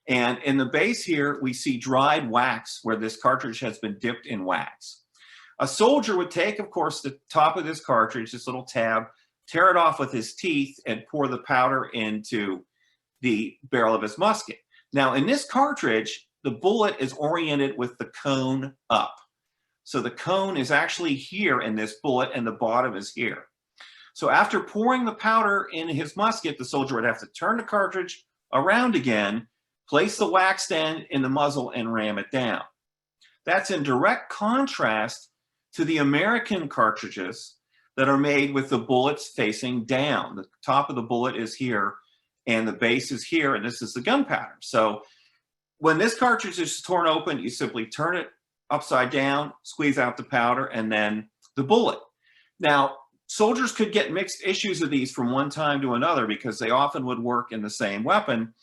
Speaker 3: And in the base here, we see dried wax where this cartridge has been dipped in wax. A soldier would take, of course, the top of this cartridge, this little tab, tear it off with his teeth and pour the powder into the barrel of his musket. Now, in this cartridge, the bullet is oriented with the cone up. So the cone is actually here in this bullet and the bottom is here. So after pouring the powder in his musket, the soldier would have to turn the cartridge around again, place the waxed end in the muzzle and ram it down. That's in direct contrast to the American cartridges that are made with the bullets facing down. The top of the bullet is here and the base is here, and this is the gunpowder. So when this cartridge is torn open, you simply turn it upside down, squeeze out the powder, and then the bullet. Now, soldiers could get mixed issues of these from one time to another because they often would work in the same weapon.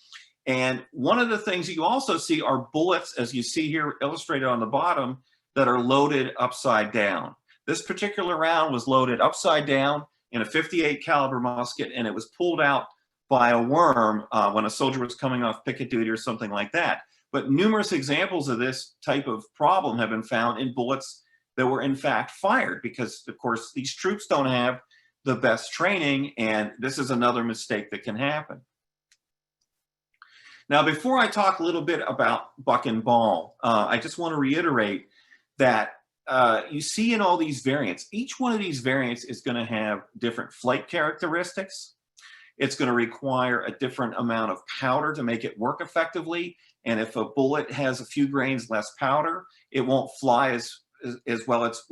Speaker 3: And one of the things you also see are bullets, as you see here illustrated on the bottom, that are loaded upside down. This particular round was loaded upside down in a .58 caliber musket, and it was pulled out by a worm when a soldier was coming off picket duty or something like that. But numerous examples of this type of problem have been found in bullets that were in fact fired because, of course, these troops don't have the best training, and this is another mistake that can happen. Now, before I talk a little bit about buck and ball, I just want to reiterate that you see in all these variants, each one of these variants is going to have different flight characteristics. It's going to require a different amount of powder to make it work effectively. And if a bullet has a few grains less powder, it won't fly as well as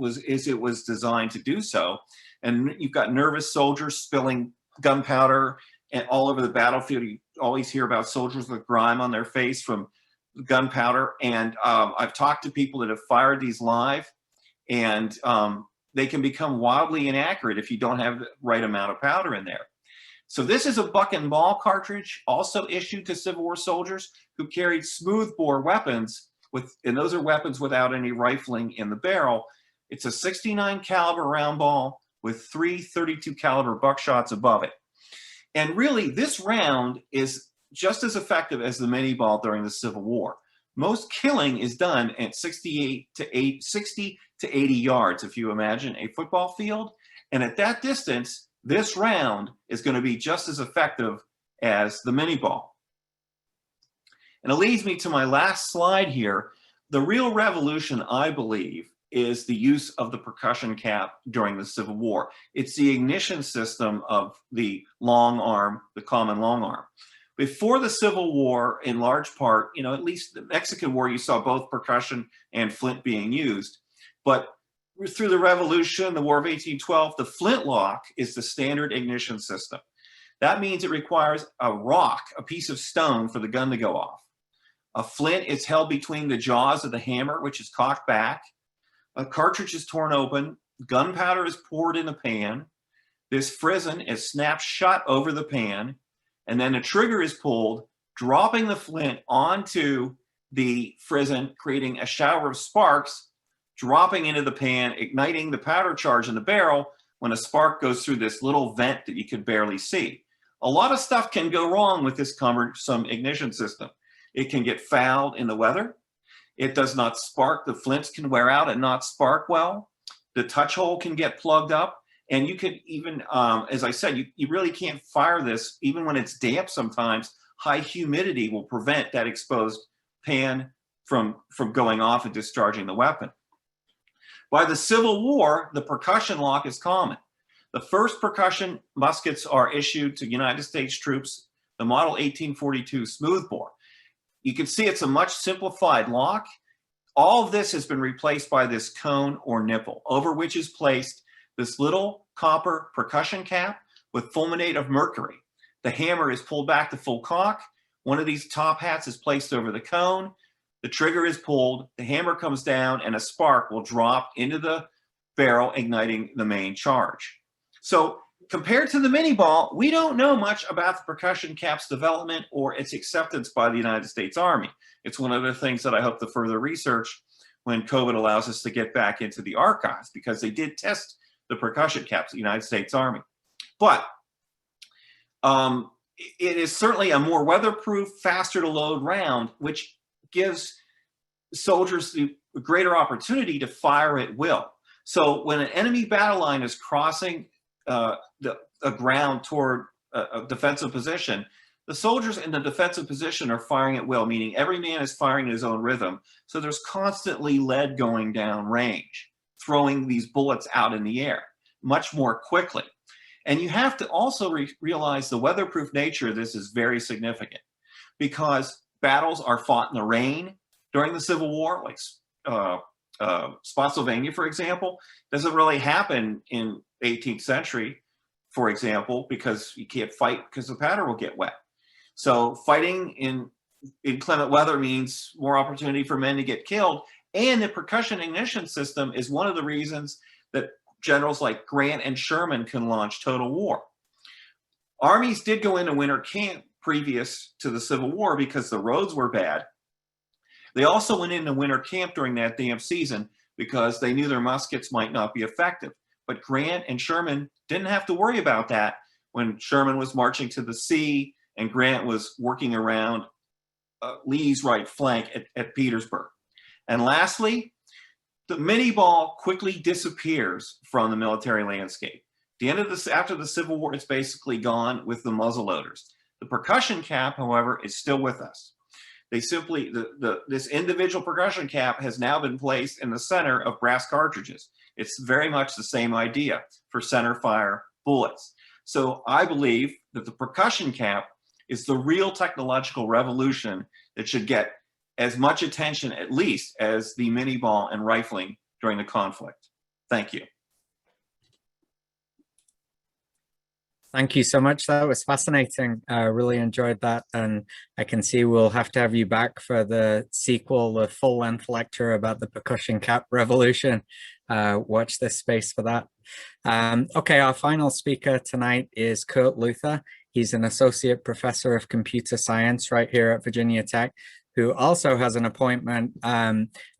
Speaker 3: it was designed to do so. And you've got nervous soldiers spilling gunpowder and all over the battlefield. You always hear about soldiers with grime on their face from gunpowder. And I've talked to people that have fired these live, and they can become wildly inaccurate if you don't have the right amount of powder in there. So this is a buck and ball cartridge, also issued to Civil War soldiers who carried smoothbore weapons, and those are weapons without any rifling in the barrel. It's a .69 caliber round ball with 3 .32 caliber buckshots above it. And really, this round is just as effective as the mini ball during the Civil War. Most killing is done at 60 to 80 yards, if you imagine a football field. And at that distance, this round is going to be just as effective as the mini ball. And it leads me to my last slide here. the real revolution, I believe, is the use of the percussion cap during the Civil War. It's the ignition system of the long arm, the common long arm. Before the Civil War, in large part, at least the Mexican War, you saw both percussion and flint being used. But through the Revolution, the War of 1812, the flintlock is the standard ignition system. That means it requires a rock, a piece of stone, for the gun to go off. A flint is held between the jaws of the hammer, which is cocked back. A cartridge is torn open. Gunpowder is poured in a pan. This frizzen is snapped shut over the pan. And then a trigger is pulled, dropping the flint onto the frizzen, creating a shower of sparks, dropping into the pan, igniting the powder charge in the barrel when a spark goes through this little vent that you could barely see. A lot of stuff can go wrong with this cumbersome ignition system. It can get fouled in the weather. It does not spark. The flints can wear out and not spark well. The touch hole can get plugged up. And you could even, as I said, you really can't fire this even when it's damp sometimes. High humidity will prevent that exposed pan from going off and discharging the weapon. By the Civil War, the percussion lock is common. The first percussion muskets are issued to United States troops, the model 1842 smoothbore. You can see it's a much simplified lock. All of this has been replaced by this cone or nipple, over which is placed this little copper percussion cap with fulminate of mercury. The hammer is pulled back to full cock. One of these top hats is placed over the cone. The trigger is pulled, the hammer comes down, and a spark will drop into the barrel, igniting the main charge. So compared to the Minie ball, we don't know much about the percussion cap's development or its acceptance by the United States Army. It's one of the things that I hope to further research when COVID allows us to get back into the archives, because they did test the percussion caps, the United States Army. But it is certainly a more weatherproof, faster to load round, which gives soldiers the greater opportunity to fire at will. So when an enemy battle line is crossing a ground toward a defensive position, the soldiers in the defensive position are firing at will, meaning every man is firing in his own rhythm. So there's constantly lead going down range, throwing these bullets out in the air much more quickly. And you have to also realize the weatherproof nature of this is very significant, because battles are fought in the rain during the Civil War, like Spotsylvania, for example. Doesn't really happen in 18th century, for example, because you can't fight because the powder will get wet. So fighting in inclement weather means more opportunity for men to get killed. And the percussion ignition system is one of the reasons that generals like Grant and Sherman can launch total war. Armies did go into winter camp previous to the Civil War because the roads were bad. They also went into winter camp during that damn season because they knew their muskets might not be effective. But Grant and Sherman didn't have to worry about that when Sherman was marching to the sea and Grant was working around Lee's right flank at Petersburg. And lastly, the Minie ball quickly disappears from the military landscape. The end of this, after the Civil War, it's basically gone with the muzzleloaders. The percussion cap, however, is still with us. They simply, this individual percussion cap has now been placed in the center of brass cartridges. It's very much the same idea for center fire bullets. So I believe that the percussion cap is the real technological revolution that should get as much attention, at least, as the Minie ball and rifling during the conflict. Thank you.
Speaker 1: Thank you so much. That was fascinating. I really enjoyed that. And I can see we'll have to have you back for the sequel, the full-length lecture about the percussion cap revolution. Watch this space for that. Okay, our final speaker tonight is Curt Luther. He's an associate professor of computer science right here at Virginia Tech, who also has an appointment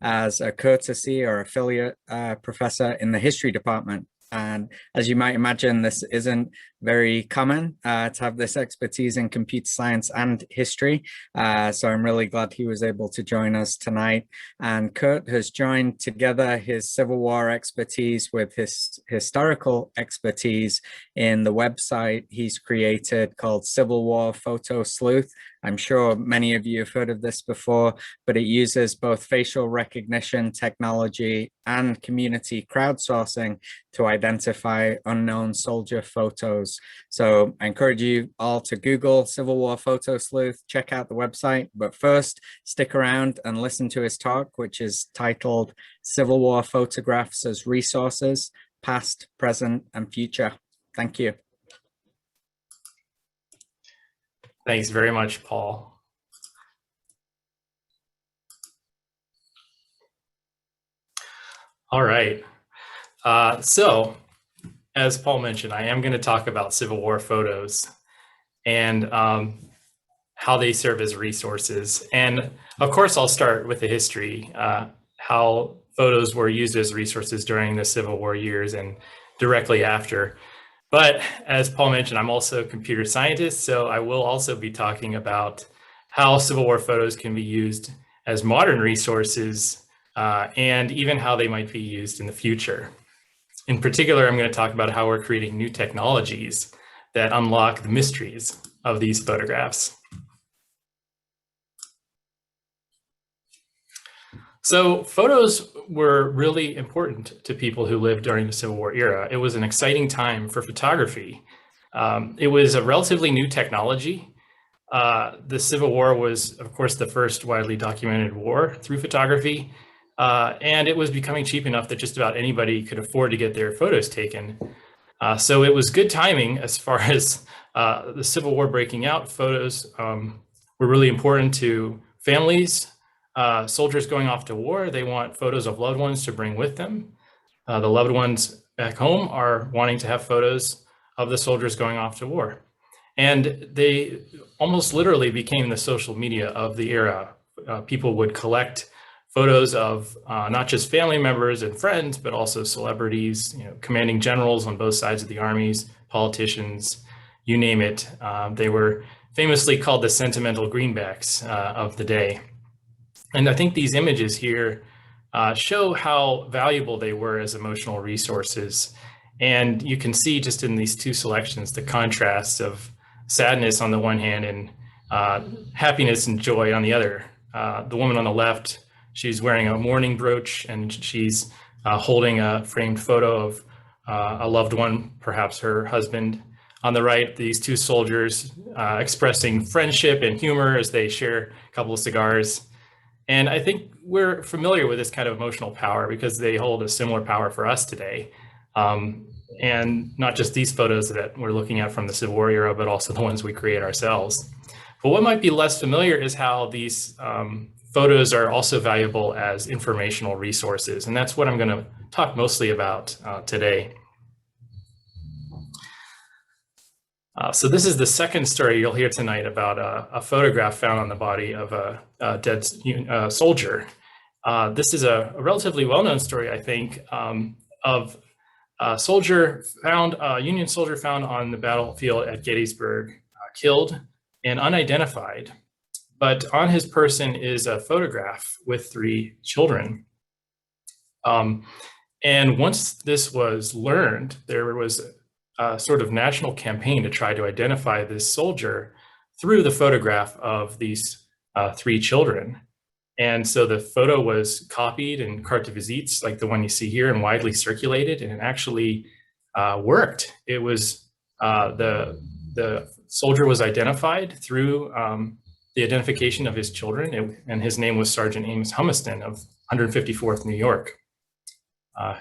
Speaker 1: as a courtesy or affiliate professor in the history department. And as you might imagine, this isn't very common to have this expertise in computer science and history. So I'm really glad he was able to join us tonight. And Curt has joined together his Civil War expertise with his historical expertise in the website he's created called Civil War Photo Sleuth. I'm sure many of you have heard of this before, but it uses both facial recognition technology and community crowdsourcing to identify unknown soldier photos. So I encourage you all to Google Civil War Photo Sleuth, check out the website, but first stick around and listen to his talk, which is titled Civil War Photographs as Resources, Past, Present, and Future. Thank you.
Speaker 4: Thanks very much, Paul. All right. So, as Paul mentioned, I am going to talk about Civil War photos and how they serve as resources. And of course, I'll start with the history, how photos were used as resources during the Civil War years and directly after. But as Paul mentioned, I'm also a computer scientist, so I will also be talking about how Civil War photos can be used as modern resources and even how they might be used in the future. In particular, I'm going to talk about how we're creating new technologies that unlock the mysteries of these photographs. So photos were really important to people who lived during the Civil War era. It was an exciting time for photography. It was a relatively new technology. The Civil War was, of course, the first widely documented war through photography. And it was becoming cheap enough that just about anybody could afford to get their photos taken. So it was good timing as far as the Civil War breaking out. Photos were really important to families. Soldiers going off to war, they want photos of loved ones to bring with them. The loved ones back home are wanting to have photos of the soldiers going off to war. And they almost literally became the social media of the era. People would collect photos of not just family members and friends, but also celebrities, commanding generals on both sides of the armies, politicians, you name it. They were famously called the sentimental greenbacks of the day. And I think these images here show how valuable they were as emotional resources. And you can see just in these two selections, the contrast of sadness on the one hand and happiness and joy on the other. The woman on the left, she's wearing a mourning brooch and she's holding a framed photo of a loved one, perhaps her husband. On the right, these two soldiers expressing friendship and humor as they share a couple of cigars. And I think we're familiar with this kind of emotional power because they hold a similar power for us today. And not just these photos that we're looking at from the Civil War era, but also the ones we create ourselves. But what might be less familiar is how these photos are also valuable as informational resources. And that's what I'm going to talk mostly about today. So this is the second story you'll hear tonight about a photograph found on the body of a dead soldier. This is a relatively well-known story, I think, of a soldier found, a Union soldier found on the battlefield at Gettysburg, killed and unidentified. But on his person is a photograph with 3 children. And once this was learned, there was a sort of national campaign to try to identify this soldier through the photograph of these 3 children. And so the photo was copied in carte de visites, like the one you see here, and widely circulated, and it actually worked. It was the soldier was identified through the identification of his children, and his name was Sergeant Amos Humiston of 154th New York,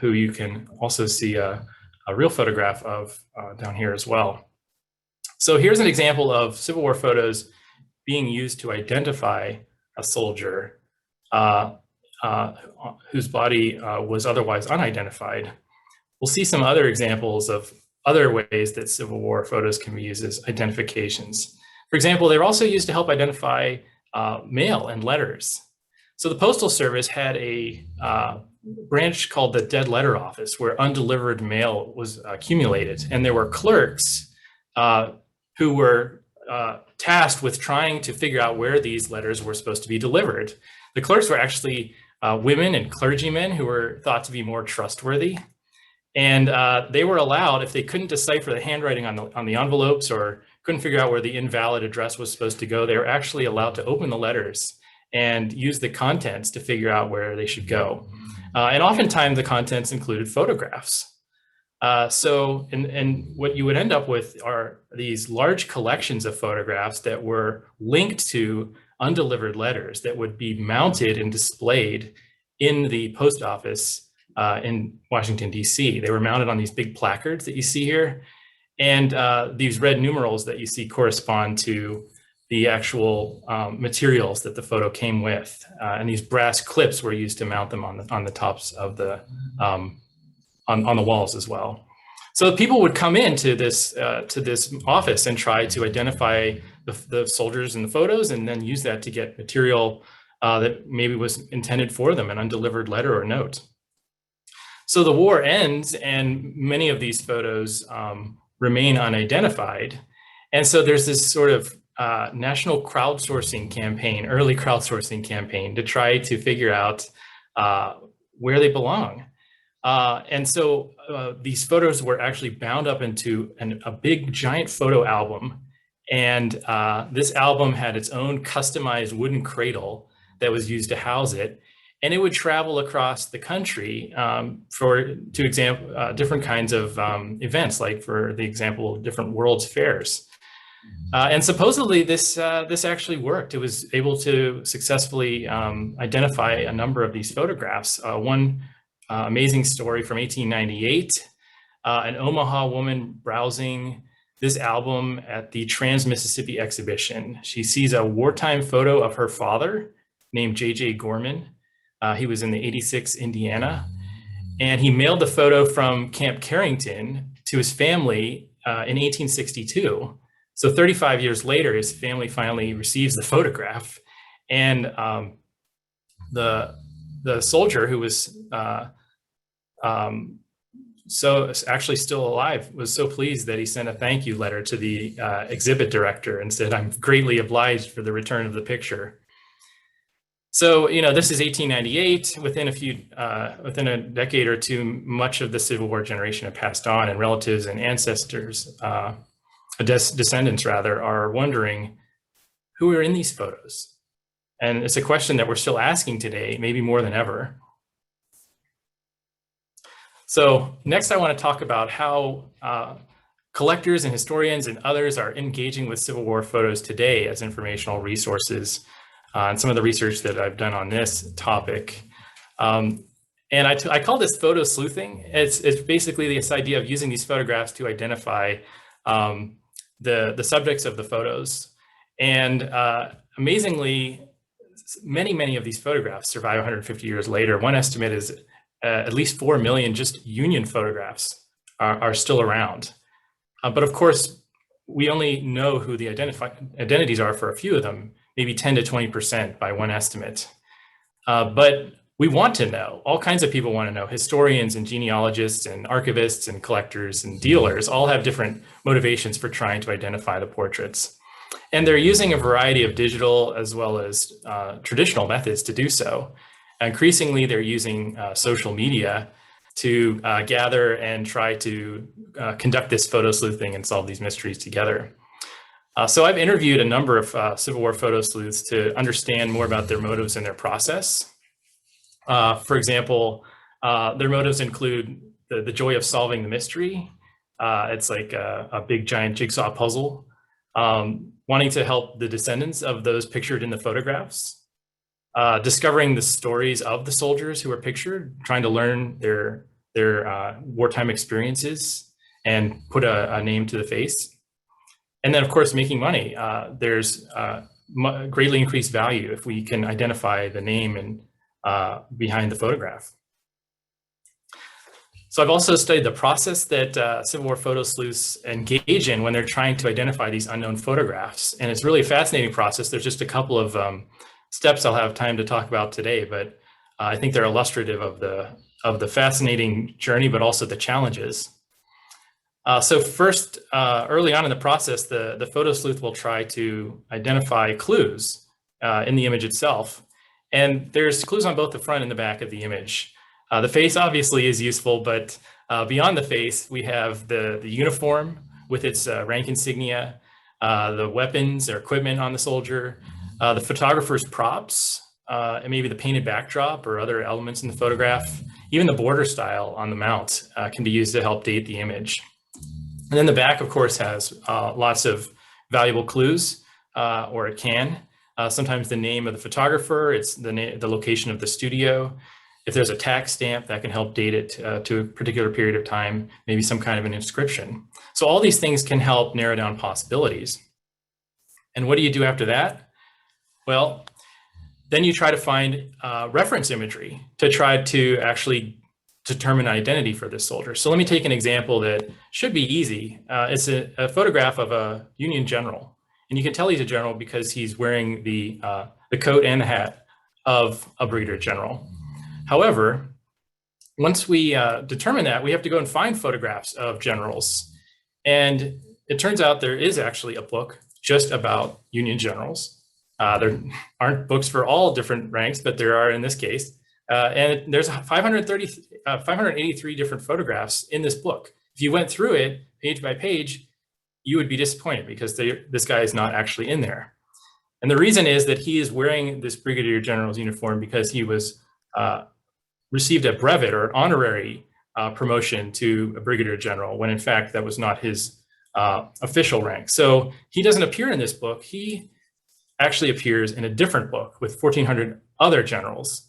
Speaker 4: who you can also see a real photograph of down here as well. So here's an example of Civil War photos being used to identify a soldier whose body was otherwise unidentified. We'll see some other examples of other ways that Civil War photos can be used as identifications. For example, they were also used to help identify mail and letters. So the Postal Service had a branch called the Dead Letter Office, where undelivered mail was accumulated, and there were clerks who were tasked with trying to figure out where these letters were supposed to be delivered. The clerks were actually women and clergymen who were thought to be more trustworthy. And they were allowed, if they couldn't decipher the handwriting on the envelopes or couldn't figure out where the invalid address was supposed to go, they were actually allowed to open the letters and use the contents to figure out where they should go. And oftentimes the contents included photographs. And what you would end up with are these large collections of photographs that were linked to undelivered letters that would be mounted and displayed in the post office in Washington, D.C. They were mounted on these big placards that you see here. And these red numerals that you see correspond to the actual materials that the photo came with. And these brass clips were used to mount them on the tops of the, on the walls as well. So people would come into this office and try to identify the soldiers in the photos and then use that to get material that maybe was intended for them, an undelivered letter or note. So the war ends and many of these photos remain unidentified. And so there's this sort of national crowdsourcing campaign, early crowdsourcing campaign to try to figure out where they belong. And so these photos were actually bound up into a big giant photo album. And this album had its own customized wooden cradle that was used to house it. And it would travel across the country to different kinds of events, like for the example, different World's Fairs. And supposedly this actually worked. It was able to successfully identify a number of these photographs. One amazing story from 1898, an Omaha woman browsing this album at the Trans-Mississippi exhibition. She sees a wartime photo of her father named J.J. Gorman. He was in the 86 Indiana, and he mailed the photo from Camp Carrington to his family in 1862. So 35 years later, his family finally receives the photograph, and the soldier who was so actually still alive was so pleased that he sent a thank you letter to the exhibit director and said, "I'm greatly obliged for the return of the picture." So, this is 1898. Within a decade or two, much of the Civil War generation had passed on, and relatives and ancestors, descendants rather, are wondering who are in these photos. And it's a question that we're still asking today, maybe more than ever. So next I want to talk about how collectors and historians and others are engaging with Civil War photos today as informational resources, and some of the research that I've done on this topic. And I call this photo sleuthing. It's basically this idea of using these photographs to identify the subjects of the photos. And amazingly, many of these photographs survive 150 years later. One estimate is at least 4 million just Union photographs are still around. But of course, we only know who the identities are for a few of them, maybe 10 to 20% by one estimate. But we want to know, all kinds of people want to know. Historians and genealogists and archivists and collectors and dealers all have different motivations for trying to identify the portraits. And they're using a variety of digital as well as traditional methods to do so. Increasingly, they're using social media to gather and try to conduct this photo sleuthing and solve these mysteries together. So I've interviewed a number of Civil War photo sleuths to understand more about their motives and their process. For example, their motives include the joy of solving the mystery. It's like a big giant jigsaw puzzle. Wanting to help the descendants of those pictured in the photographs. Discovering the stories of the soldiers who were pictured, trying to learn their wartime experiences and put a name to the face. And then, of course, making money. There's greatly increased value if we can identify the name and behind the photograph. So I've also studied the process that Civil War photo sleuths engage in when they're trying to identify these unknown photographs. And it's really a fascinating process. There's just a couple of steps I'll have time to talk about today, but I think they're illustrative of the fascinating journey, but also the challenges. So first, early on in the process, the photo sleuth will try to identify clues in the image itself. And there's clues on both the front and the back of the image. The face obviously is useful, but beyond the face, we have the uniform with its rank insignia, the weapons or equipment on the soldier, the photographer's props, and maybe the painted backdrop or other elements in the photograph. Even the border style on the mount can be used to help date the image. And then the back, of course, has lots of valuable clues, or it can. Sometimes the name of the photographer, it's the location of the studio. If there's a tax stamp, that can help date it to a particular period of time, maybe some kind of an inscription. So all these things can help narrow down possibilities. And what do you do after that? Well, then you try to find reference imagery to try to actually determine identity for this soldier. So let me take an example that should be easy. It's a photograph of a Union general. And you can tell he's a general because he's wearing the coat and the hat of a brigadier general. However, once we determine that, we have to go and find photographs of generals. And it turns out there is actually a book just about Union generals. There aren't books for all different ranks, but there are in this case. And there's 583 different photographs in this book. If you went through it page by page, you would be disappointed because this guy is not actually in there. And the reason is that he is wearing this brigadier general's uniform because he was received a brevet or an honorary promotion to a brigadier general, when in fact that was not his official rank. So he doesn't appear in this book. He actually appears in a different book with 1,400 other generals,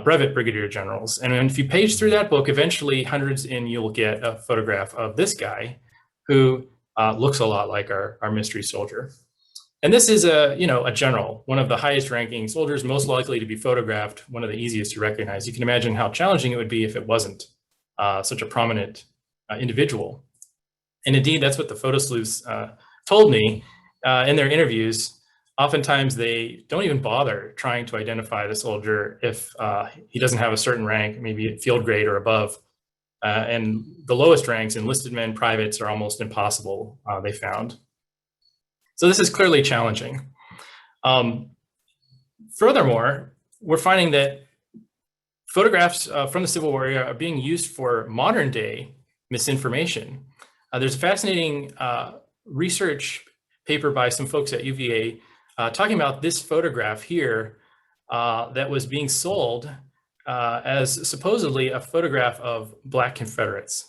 Speaker 4: brevet brigadier generals. And if you page through that book, eventually hundreds in, you'll get a photograph of this guy who looks a lot like our mystery soldier. And this is a general, one of the highest ranking soldiers, most likely to be photographed, one of the easiest to recognize. You can imagine how challenging it would be if it wasn't such a prominent individual. And indeed, that's what the photo sleuths told me in their interviews. Oftentimes they don't even bother trying to identify the soldier if he doesn't have a certain rank, maybe field grade or above. And the lowest ranks, enlisted men, privates, are almost impossible, they found. So this is clearly challenging. Furthermore, we're finding that photographs from the Civil War era are being used for modern day misinformation. There's a fascinating research paper by some folks at UVA talking about this photograph here that was being sold as supposedly a photograph of Black Confederates.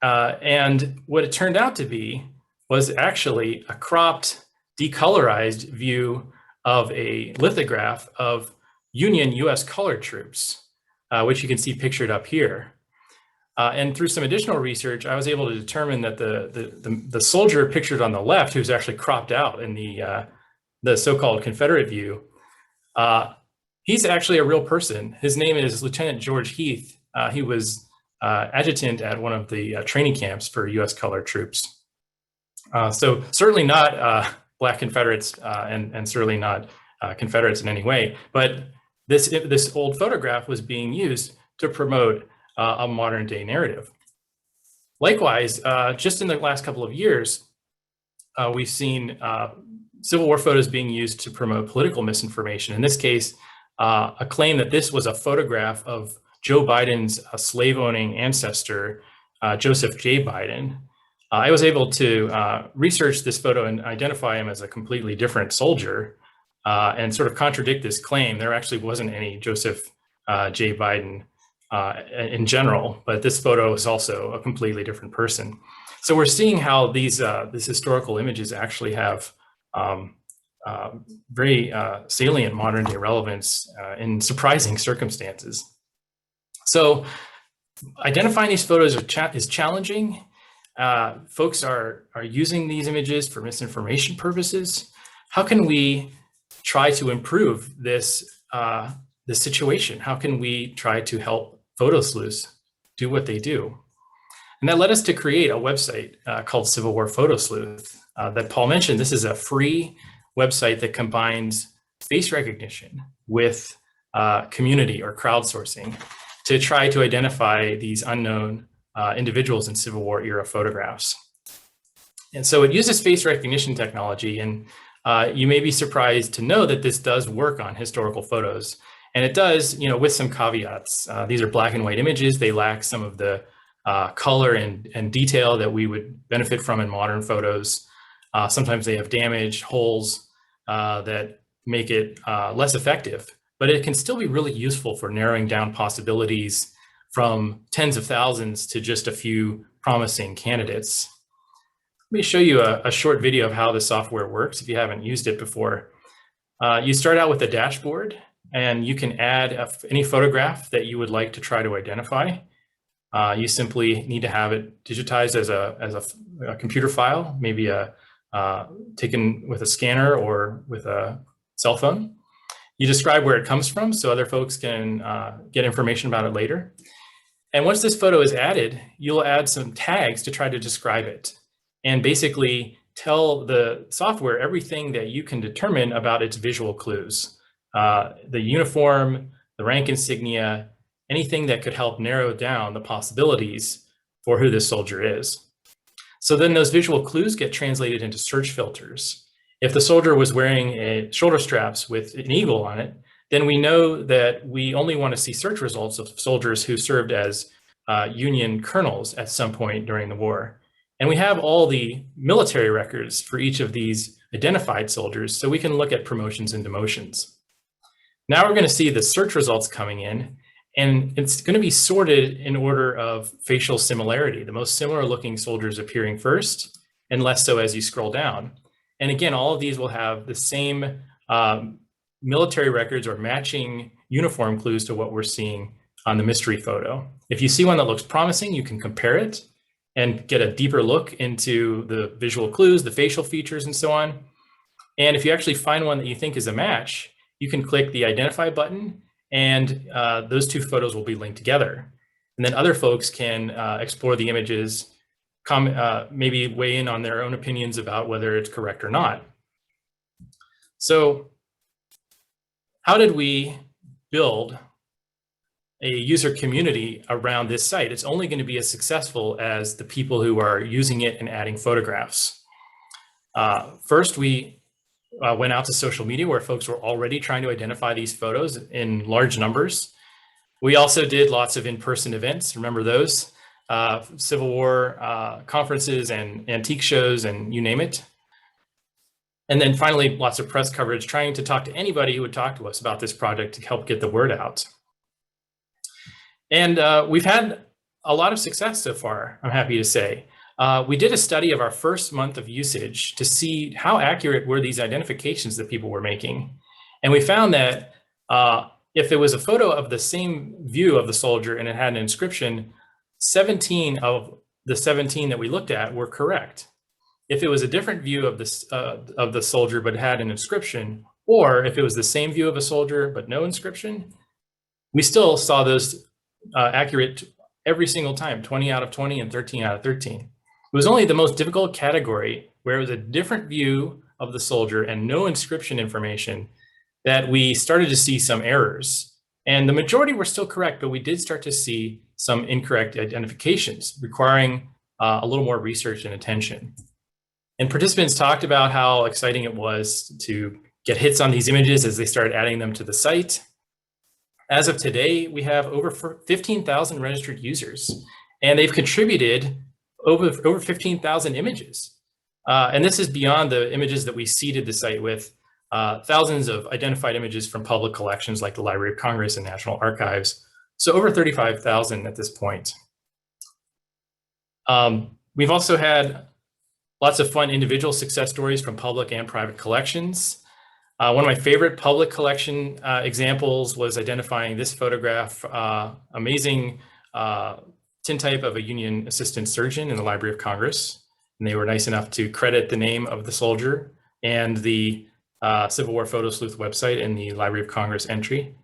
Speaker 4: And what it turned out to be was actually a cropped, decolorized view of a lithograph of Union US colored troops, which you can see pictured up here. And through some additional research, I was able to determine that the soldier pictured on the left, who's actually cropped out in the so-called Confederate view, he's actually a real person. His name is Lieutenant George Heath. He was adjutant at one of the training camps for US colored troops. So certainly not Black Confederates and certainly not Confederates in any way, but this old photograph was being used to promote a modern day narrative. Likewise, just in the last couple of years, we've seen Civil War photos being used to promote political misinformation. In this case, a claim that this was a photograph of Joe Biden's slave-owning ancestor, Joseph J. Biden. I was able to research this photo and identify him as a completely different soldier and sort of contradict this claim. There actually wasn't any Joseph J. Biden in general, but this photo is also a completely different person. So we're seeing how these historical images actually have very salient modern day relevance in surprising circumstances. So identifying these photos is challenging. Folks are using these images for misinformation purposes. How can we try to improve this situation? How can we try to help photo sleuths do what they do? And that led us to create a website called Civil War Photo Sleuth that Paul mentioned. This is a free website that combines face recognition with community or crowdsourcing to try to identify these unknown individuals in Civil War era photographs. And so it uses face recognition technology, and you may be surprised to know that this does work on historical photos. And it does, with some caveats. These are black and white images. They lack some of the color and detail that we would benefit from in modern photos. Sometimes they have damage, holes that make it less effective, but it can still be really useful for narrowing down possibilities from tens of thousands to just a few promising candidates. Let me show you a short video of how the software works if you haven't used it before. You start out with a dashboard, and you can add any photograph that you would like to try to identify. You simply need to have it digitized as a computer file, maybe taken with a scanner or with a cell phone. You describe where it comes from so other folks can get information about it later. And once this photo is added, you'll add some tags to try to describe it and basically tell the software everything that you can determine about its visual clues. The uniform, the rank insignia, anything that could help narrow down the possibilities for who this soldier is. So then those visual clues get translated into search filters. If the soldier was wearing shoulder straps with an eagle on it, then we know that we only want to see search results of soldiers who served as Union colonels at some point during the war. And we have all the military records for each of these identified soldiers, so we can look at promotions and demotions. Now we're going to see the search results coming in, and it's going to be sorted in order of facial similarity, the most similar looking soldiers appearing first and less so as you scroll down. And again, all of these will have the same military records or matching uniform clues to what we're seeing on the mystery photo. If you see one that looks promising, you can compare it and get a deeper look into the visual clues, the facial features, and so on. And if you actually find one that you think is a match, you can click the identify button, and those two photos will be linked together. And then other folks can explore the images, maybe weigh in on their own opinions about whether it's correct or not. So how did we build a user community around this site? It's only going to be as successful as the people who are using it and adding photographs. First, we went out to social media where folks were already trying to identify these photos in large numbers. We also did lots of in-person events. Remember those? Civil War conferences and antique shows and you name it. And then finally, lots of press coverage, trying to talk to anybody who would talk to us about this project to help get the word out. And we've had a lot of success so far, I'm happy to say. We did a study of our first month of usage to see how accurate were these identifications that people were making. And we found that if it was a photo of the same view of the soldier and it had an inscription, 17 of the 17 that we looked at were correct. If it was a different view of the soldier but had an inscription, or if it was the same view of a soldier but no inscription, we still saw those accurate every single time, 20 out of 20 and 13 out of 13. It was only the most difficult category where it was a different view of the soldier and no inscription information that we started to see some errors. And the majority were still correct, but we did start to see some incorrect identifications requiring a little more research and attention. And participants talked about how exciting it was to get hits on these images as they started adding them to the site. As of today, we have over 15,000 registered users, and they've contributed over 15,000 images. And this is beyond the images that we seeded the site with, thousands of identified images from public collections like the Library of Congress and National Archives. So over 35,000 at this point. We've also had lots of fun individual success stories from public and private collections. One of my favorite public collection examples was identifying this photograph, amazing tintype of a Union assistant surgeon in the Library of Congress. And they were nice enough to credit the name of the soldier and the Civil War Photo Sleuth website in the Library of Congress entry.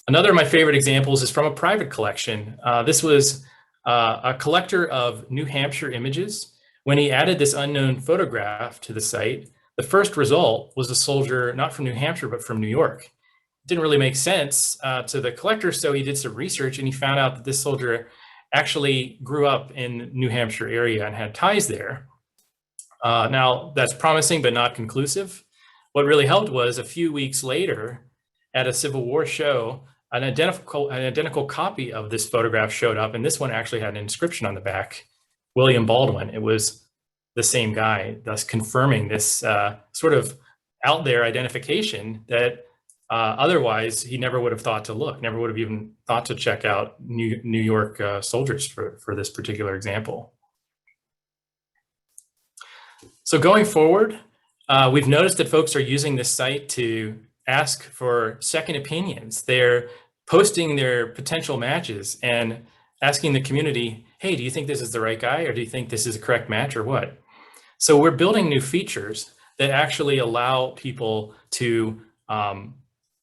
Speaker 4: Another of my favorite examples is from a private collection. This was a collector of New Hampshire images. When he added this unknown photograph to the site, the first result was a soldier not from New Hampshire, but from New York. It didn't really make sense to the collector, so he did some research and he found out that this soldier actually grew up in New Hampshire area and had ties there. Now that's promising, but not conclusive. What really helped was a few weeks later at a Civil War show, an identical copy of this photograph showed up, and this one actually had an inscription on the back, William Baldwin. It was the same guy, thus confirming this sort of out there identification that otherwise he never would have thought to look, never would have even thought to check out New York soldiers for this particular example. So going forward, we've noticed that folks are using this site to ask for second opinions. They're posting their potential matches and asking the community, hey, do you think this is the right guy, or do you think this is a correct match, or what? So we're building new features that actually allow people to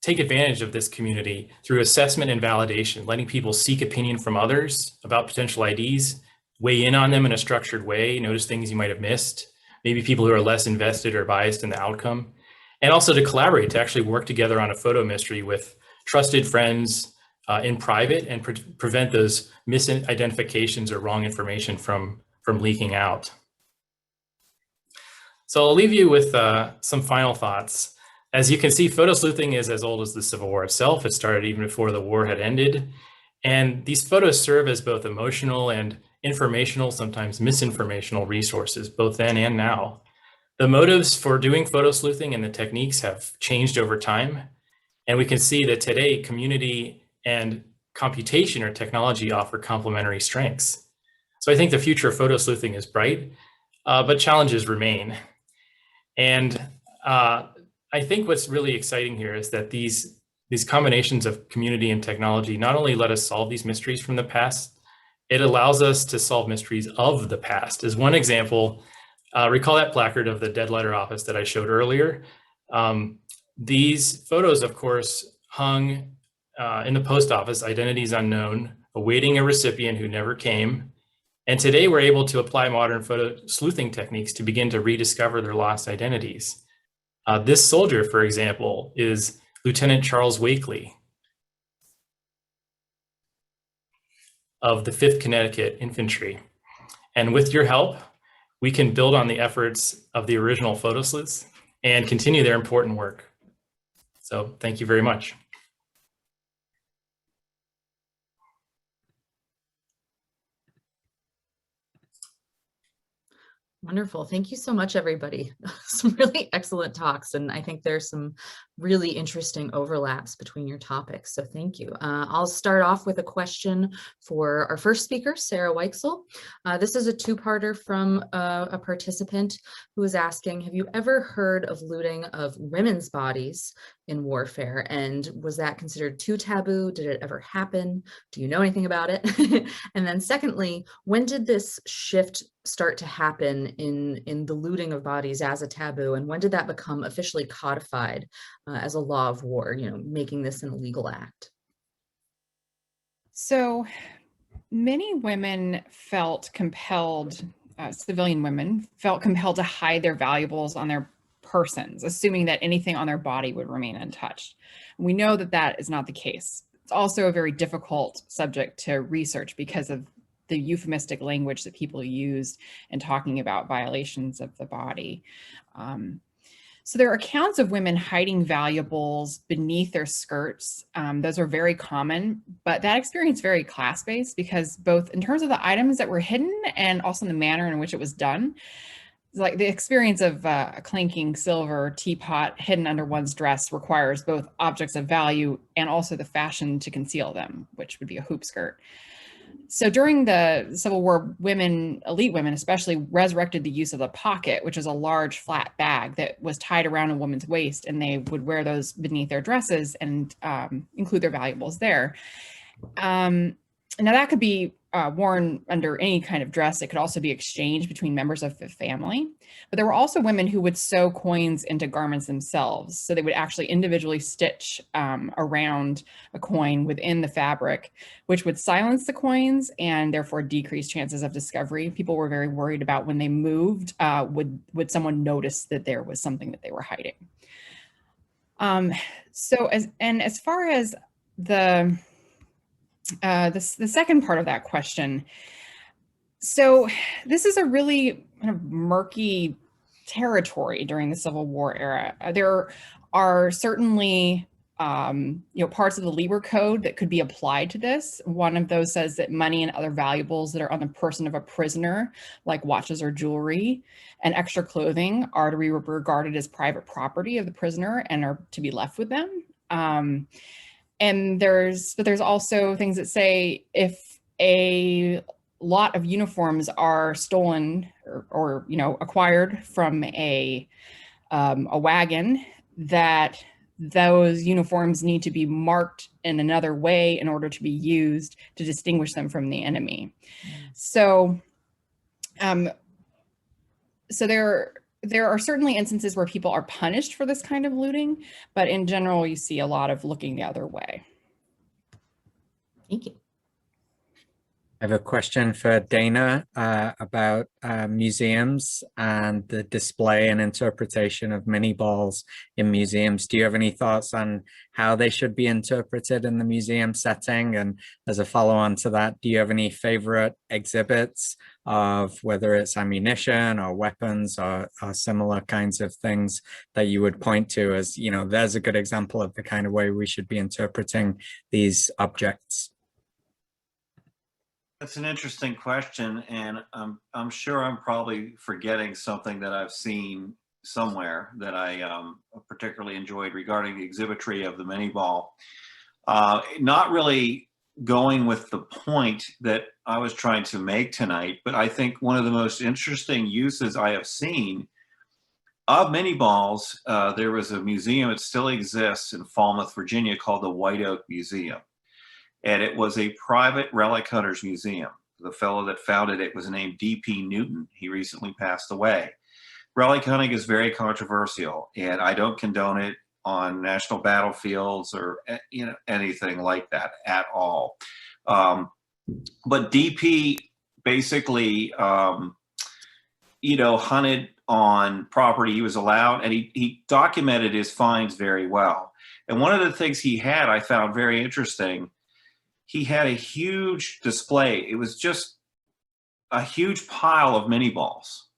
Speaker 4: take advantage of this community through assessment and validation, letting people seek opinion from others about potential IDs, weigh in on them in a structured way, notice things you might have missed, maybe people who are less invested or biased in the outcome, and also to collaborate, to actually work together on a photo mystery with trusted friends in private and prevent those misidentifications or wrong information from leaking out. So I'll leave you with some final thoughts. As you can see, photo sleuthing is as old as the Civil War itself. It started even before the war had ended. And these photos serve as both emotional and informational, sometimes misinformational resources, both then and now. The motives for doing photo sleuthing and the techniques have changed over time. And we can see that today, community and computation or technology offer complementary strengths. So I think the future of photo sleuthing is bright, but challenges remain. And I think what's really exciting here is that these combinations of community and technology not only let us solve these mysteries from the past, it allows us to solve mysteries of the past. As one example, recall that placard of the dead letter office that I showed earlier. These photos, of course, hung in the post office, identities unknown, awaiting a recipient who never came. And today we're able to apply modern photo sleuthing techniques to begin to rediscover their lost identities. This soldier, for example, is Lieutenant Charles Weixel of the 5th Connecticut Infantry. And with your help, we can build on the efforts of the original photo sleuths and continue their important work. So thank you very much.
Speaker 5: Wonderful. Thank you so much, everybody. Some really excellent talks, and I think there's some really interesting overlaps between your topics, so thank you. I'll start off with a question for our first speaker, Sarah Weicksel. This is a two-parter from a participant who is asking, have you ever heard of looting of women's bodies in warfare, and was that considered too taboo? Did it ever happen? Do you know anything about it? And then secondly, when did this shift start to happen in the looting of bodies as a taboo, and when did that become officially codified as a law of war, making this an illegal act?
Speaker 2: So many women felt compelled, civilian women felt compelled to hide their valuables on their persons, assuming that anything on their body would remain untouched. We know that that is not the case. It's also a very difficult subject to research because of the euphemistic language that people use in talking about violations of the body. So there are accounts of women hiding valuables beneath their skirts. Those are very common, but that experience very class-based because both in terms of the items that were hidden and also in the manner in which it was done. Like the experience of a clanking silver teapot hidden under one's dress requires both objects of value and also the fashion to conceal them, which would be a hoop skirt. So during the Civil War, elite women especially, resurrected the use of the pocket, which is a large flat bag that was tied around a woman's waist, and they would wear those beneath their dresses and include their valuables there. Now that could be worn under any kind of dress. It could also be exchanged between members of the family. But there were also women who would sew coins into garments themselves. So they would actually individually stitch around a coin within the fabric, which would silence the coins and therefore decrease chances of discovery. People were very worried about when they moved, would someone notice that there was something that they were hiding. As far as the the second part of that question. So this is a really kind of murky territory during the Civil War era. There are certainly parts of the Lieber Code that could be applied to this. One of those says that money and other valuables that are on the person of a prisoner, like watches or jewelry, and extra clothing are to be regarded as private property of the prisoner and are to be left with them. And there's also things that say if a lot of uniforms are stolen or acquired from a wagon, that those uniforms need to be marked in another way in order to be used to distinguish them from the enemy. So, so there are certainly instances where people are punished for this kind of looting, but in general, you see a lot of looking the other way.
Speaker 5: Thank you.
Speaker 1: I have a question for Dana about museums and the display and interpretation of mini balls in museums. Do you have any thoughts on how they should be interpreted in the museum setting? And as a follow-on to that, do you have any favorite exhibits of whether it's ammunition or weapons or similar kinds of things that you would point to as, there's a good example of the kind of way we should be interpreting these objects?
Speaker 3: That's an interesting question, and I'm sure I'm probably forgetting something that I've seen somewhere that I particularly enjoyed regarding the exhibitry of the mini ball. Not really going with the point that I was trying to make tonight, but I think one of the most interesting uses I have seen of mini balls, there was a museum, it still exists in Falmouth, Virginia, called the White Oak Museum. And it was a private relic hunters museum. The fellow that founded it was named D.P. Newton. He recently passed away. Relic hunting is very controversial, and I don't condone it on national battlefields or anything like that at all. But D.P. basically, hunted on property he was allowed, and he documented his finds very well. And one of the things he had I found very interesting. He had a huge display. It was just a huge pile of mini balls,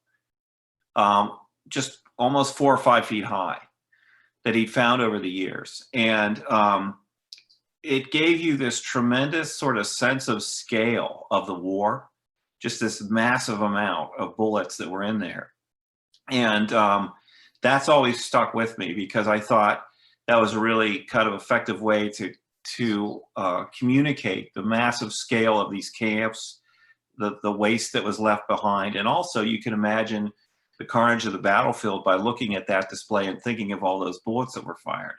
Speaker 3: just almost 4 or 5 feet high, that he'd found over the years. And it gave you this tremendous sort of sense of scale of the war, just this massive amount of bullets that were in there. And that's always stuck with me because I thought that was a really kind of effective way to communicate the massive scale of these camps, the waste that was left behind. And also you can imagine the carnage of the battlefield by looking at that display and thinking of all those bullets that were fired.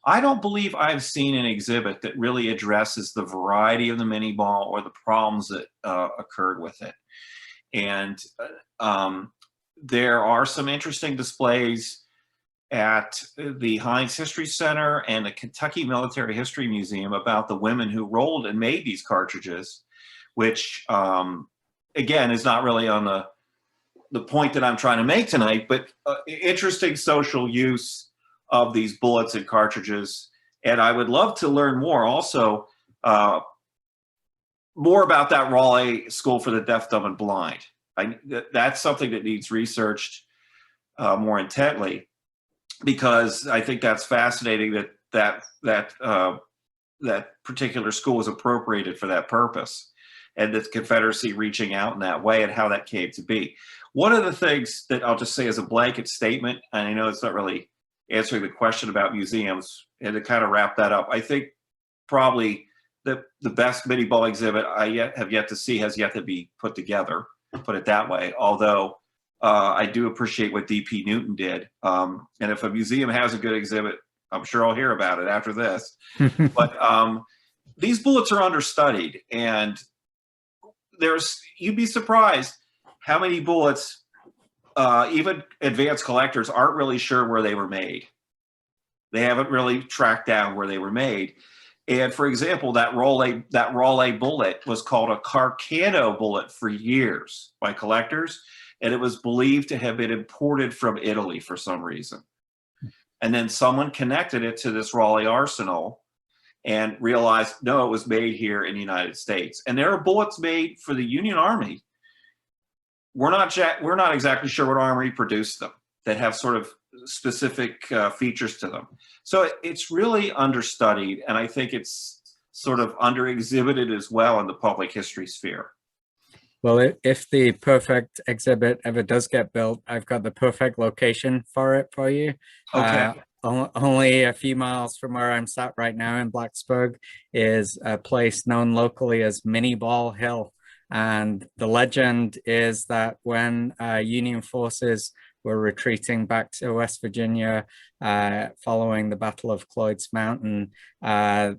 Speaker 3: I don't believe I've seen an exhibit that really addresses the variety of the mini ball or the problems that occurred with it. And there are some interesting displays at the Heinz History Center and the Kentucky Military History Museum about the women who rolled and made these cartridges, which again is not really on the point that I'm trying to make tonight, but interesting social use of these bullets and cartridges. And I would love to learn more also more about that Raleigh School for the Deaf, Dumb, and Blind. That's something that needs researched more intently, because I think that's fascinating that particular school was appropriated for that purpose, and the Confederacy reaching out in that way and how that came to be. One of the things that I'll just say as a blanket statement, and I know it's not really answering the question about museums, and to kind of wrap that up, I think probably the best mini ball exhibit I have yet to see has yet to be put together, put it that way, although I do appreciate what D.P. Newton did. And if a museum has a good exhibit, I'm sure I'll hear about it after this. But these bullets are understudied, and you'd be surprised how many bullets even advanced collectors aren't really sure where they were made. They haven't really tracked down where they were made. And for example, that Raleigh bullet was called a Carcano bullet for years by collectors. And it was believed to have been imported from Italy for some reason. And then someone connected it to this Raleigh arsenal, and realized, no, it was made here in the United States. And there are bullets made for the Union Army. We're not exactly sure what army produced them, that have sort of specific features to them. So it's really understudied, and I think it's sort of under-exhibited as well in the public history sphere.
Speaker 1: Well, if the perfect exhibit ever does get built, I've got the perfect location for it for you.
Speaker 3: Okay.
Speaker 1: Only a few miles from where I'm sat right now in Blacksburg is a place known locally as Minié Hill. And the legend is that when Union forces were retreating back to West Virginia following the Battle of Cloyd's Mountain,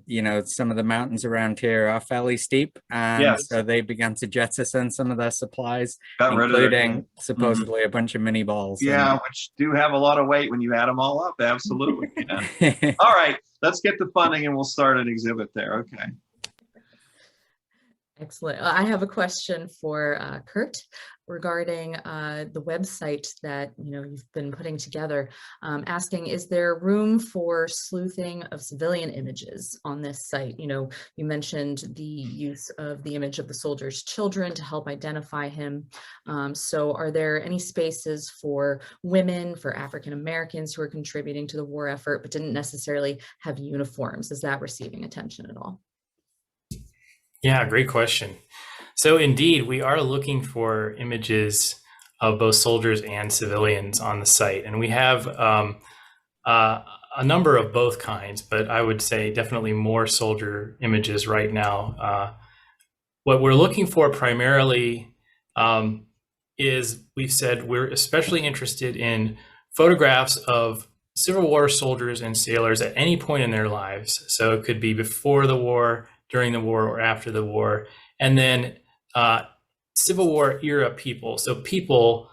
Speaker 1: you know, some of the mountains around here are fairly steep. And
Speaker 3: Yes.
Speaker 1: so they began to jettison some of their supplies,
Speaker 3: Got rid of it.
Speaker 1: including supposedly a bunch of mini balls.
Speaker 3: Yeah, which do have a lot of weight when you add them all up. Absolutely. Yeah. All right, let's get the funding and we'll start an exhibit there. Okay.
Speaker 5: Excellent. I have a question for Curt regarding the website that you've been putting together, asking, is there room for sleuthing of civilian images on this site? You mentioned the use of the image of the soldier's children to help identify him. So are there any spaces for women, for African Americans who are contributing to the war effort but didn't necessarily have uniforms? Is that receiving attention at all?
Speaker 4: Yeah, great question. So indeed, we are looking for images of both soldiers and civilians on the site. And we have a number of both kinds, but I would say definitely more soldier images right now. What we're looking for primarily is, we've said we're especially interested in photographs of Civil War soldiers and sailors at any point in their lives. So it could be before the war, during the war, or after the war. And then Civil War era people. So people,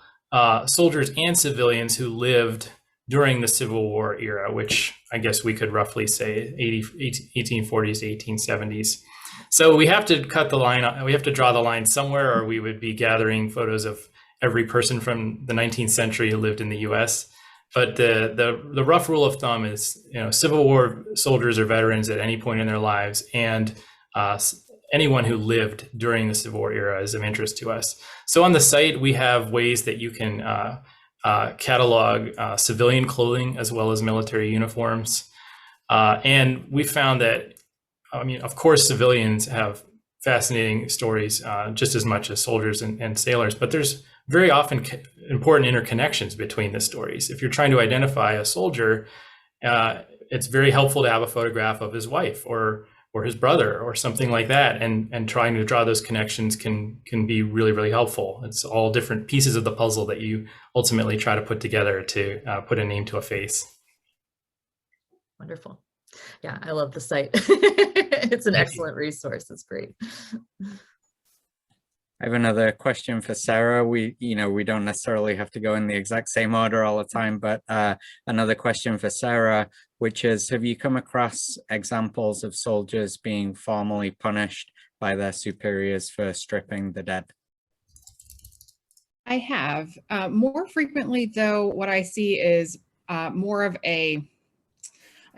Speaker 4: soldiers and civilians who lived during the Civil War era, which I guess we could roughly say 1840s to 1870s. So we have to cut the line, we have to draw the line somewhere, or we would be gathering photos of every person from the 19th century who lived in the US. But the rough rule of thumb is, Civil War soldiers or veterans at any point in their lives, and anyone who lived during the Civil War era is of interest to us. So on the site, we have ways that you can catalog civilian clothing as well as military uniforms. And we found that, of course, civilians have fascinating stories just as much as soldiers and sailors, but there's very often important interconnections between the stories. If you're trying to identify a soldier, it's very helpful to have a photograph of his wife or his brother or something like that, and trying to draw those connections can be really, really helpful. It's all different pieces of the puzzle that you ultimately try to put together to put a name to a face.
Speaker 5: Wonderful. Yeah, I love the site. It's an excellent resource. It's great.
Speaker 1: I have another question for Sarah. We don't necessarily have to go in the exact same order all the time, but another question for Sarah, which is, have you come across examples of soldiers being formally punished by their superiors for stripping the dead?
Speaker 2: I have. More frequently, though, what I see is more of a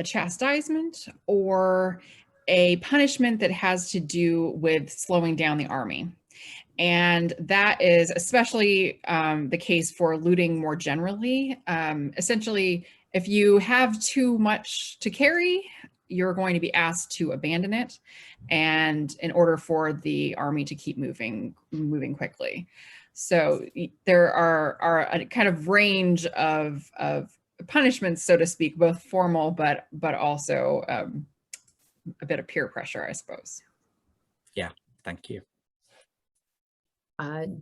Speaker 2: chastisement or a punishment that has to do with slowing down the army. And that is especially the case for looting more generally. Essentially, if you have too much to carry, you're going to be asked to abandon it, and in order for the army to keep moving quickly. So there are a kind of range of punishments, so to speak, both formal but also a bit of peer pressure, I suppose.
Speaker 1: Yeah, thank you.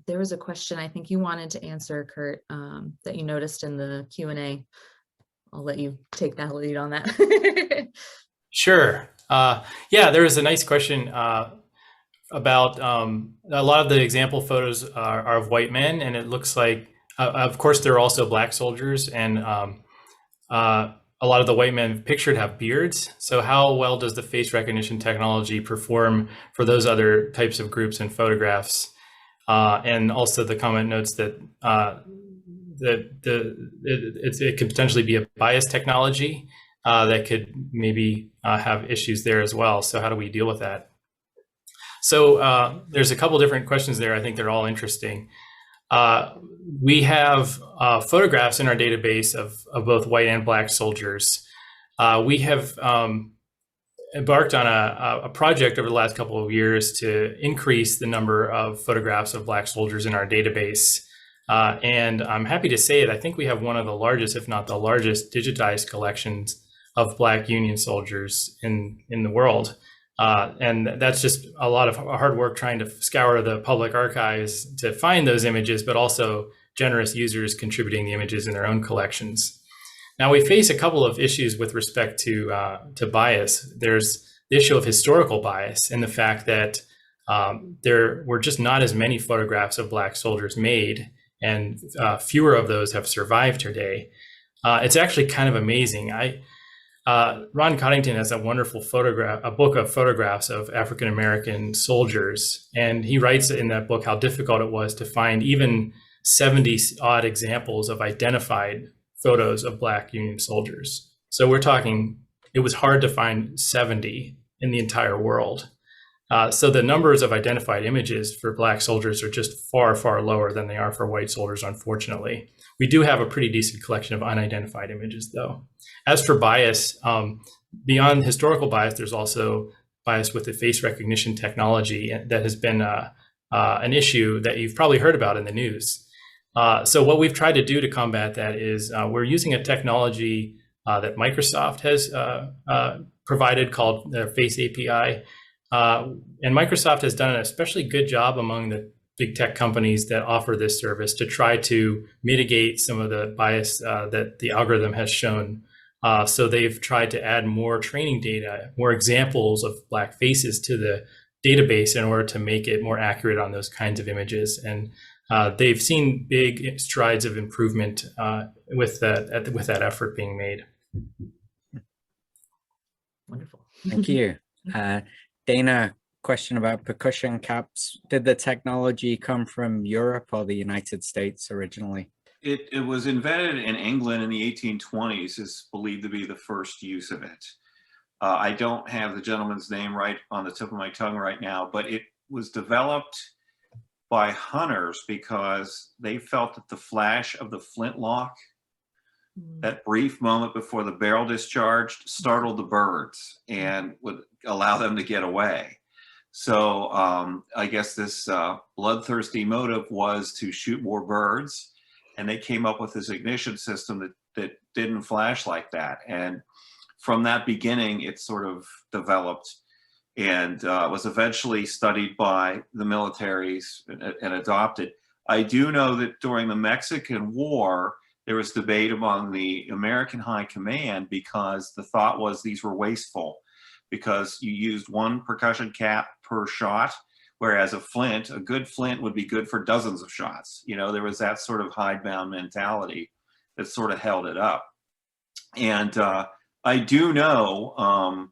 Speaker 5: There was a question I think you wanted to answer, Curt, that you noticed in the Q&A. I'll let you take that lead on that.
Speaker 4: Sure. Yeah, there was a nice question about a lot of the example photos are of white men, and it looks like, of course, there are also black soldiers, and a lot of the white men pictured have beards. So how well does the face recognition technology perform for those other types of groups and photographs? And also the comment notes that it could potentially be a bias technology that could maybe have issues there as well. So how do we deal with that? So there's a couple different questions there. I think they're all interesting. We have photographs in our database of both white and black soldiers. We have embarked on a project over the last couple of years to increase the number of photographs of black soldiers in our database. And I'm happy to say that I think we have one of the largest, if not the largest, digitized collections of black Union soldiers in the world. And that's just a lot of hard work trying to scour the public archives to find those images, but also generous users contributing the images in their own collections. Now, we face a couple of issues with respect to bias. There's the issue of historical bias and the fact that there were just not as many photographs of black soldiers made, and fewer of those have survived today. It's actually kind of amazing. Ron Coddington has a wonderful a book of photographs of African-American soldiers. And he writes in that book how difficult it was to find even 70 odd examples of identified photos of black Union soldiers. So we're talking, it was hard to find 70 in the entire world. So the numbers of identified images for black soldiers are just far, far lower than they are for white soldiers, unfortunately. We do have a pretty decent collection of unidentified images, though. As for bias, beyond historical bias, there's also bias with the face recognition technology that has been an issue that you've probably heard about in the news. So what we've tried to do to combat that is we're using a technology that Microsoft has provided called the Face API. And Microsoft has done an especially good job among the big tech companies that offer this service to try to mitigate some of the bias that the algorithm has shown. So they've tried to add more training data, more examples of black faces to the database in order to make it more accurate on those kinds of images. And they've seen big strides of improvement with that effort being made.
Speaker 5: Wonderful.
Speaker 1: Thank you. Dana, question about percussion caps. Did the technology come from Europe or the United States originally?
Speaker 3: It was invented in England in the 1820s, is believed to be the first use of it. I don't have the gentleman's name right on the tip of my tongue right now, but it was developed by hunters because they felt that the flash of the flintlock, that brief moment before the barrel discharged, startled the birds and would allow them to get away. So I guess this bloodthirsty motive was to shoot more birds, and they came up with this ignition system that didn't flash like that. And from that beginning, it sort of developed and was eventually studied by the militaries and adopted. I do know that during the Mexican War, there was debate among the American High Command because the thought was these were wasteful because you used one percussion cap per shot, whereas a good flint would be good for dozens of shots. You know, there was that sort of hidebound mentality that sort of held it up. And I do know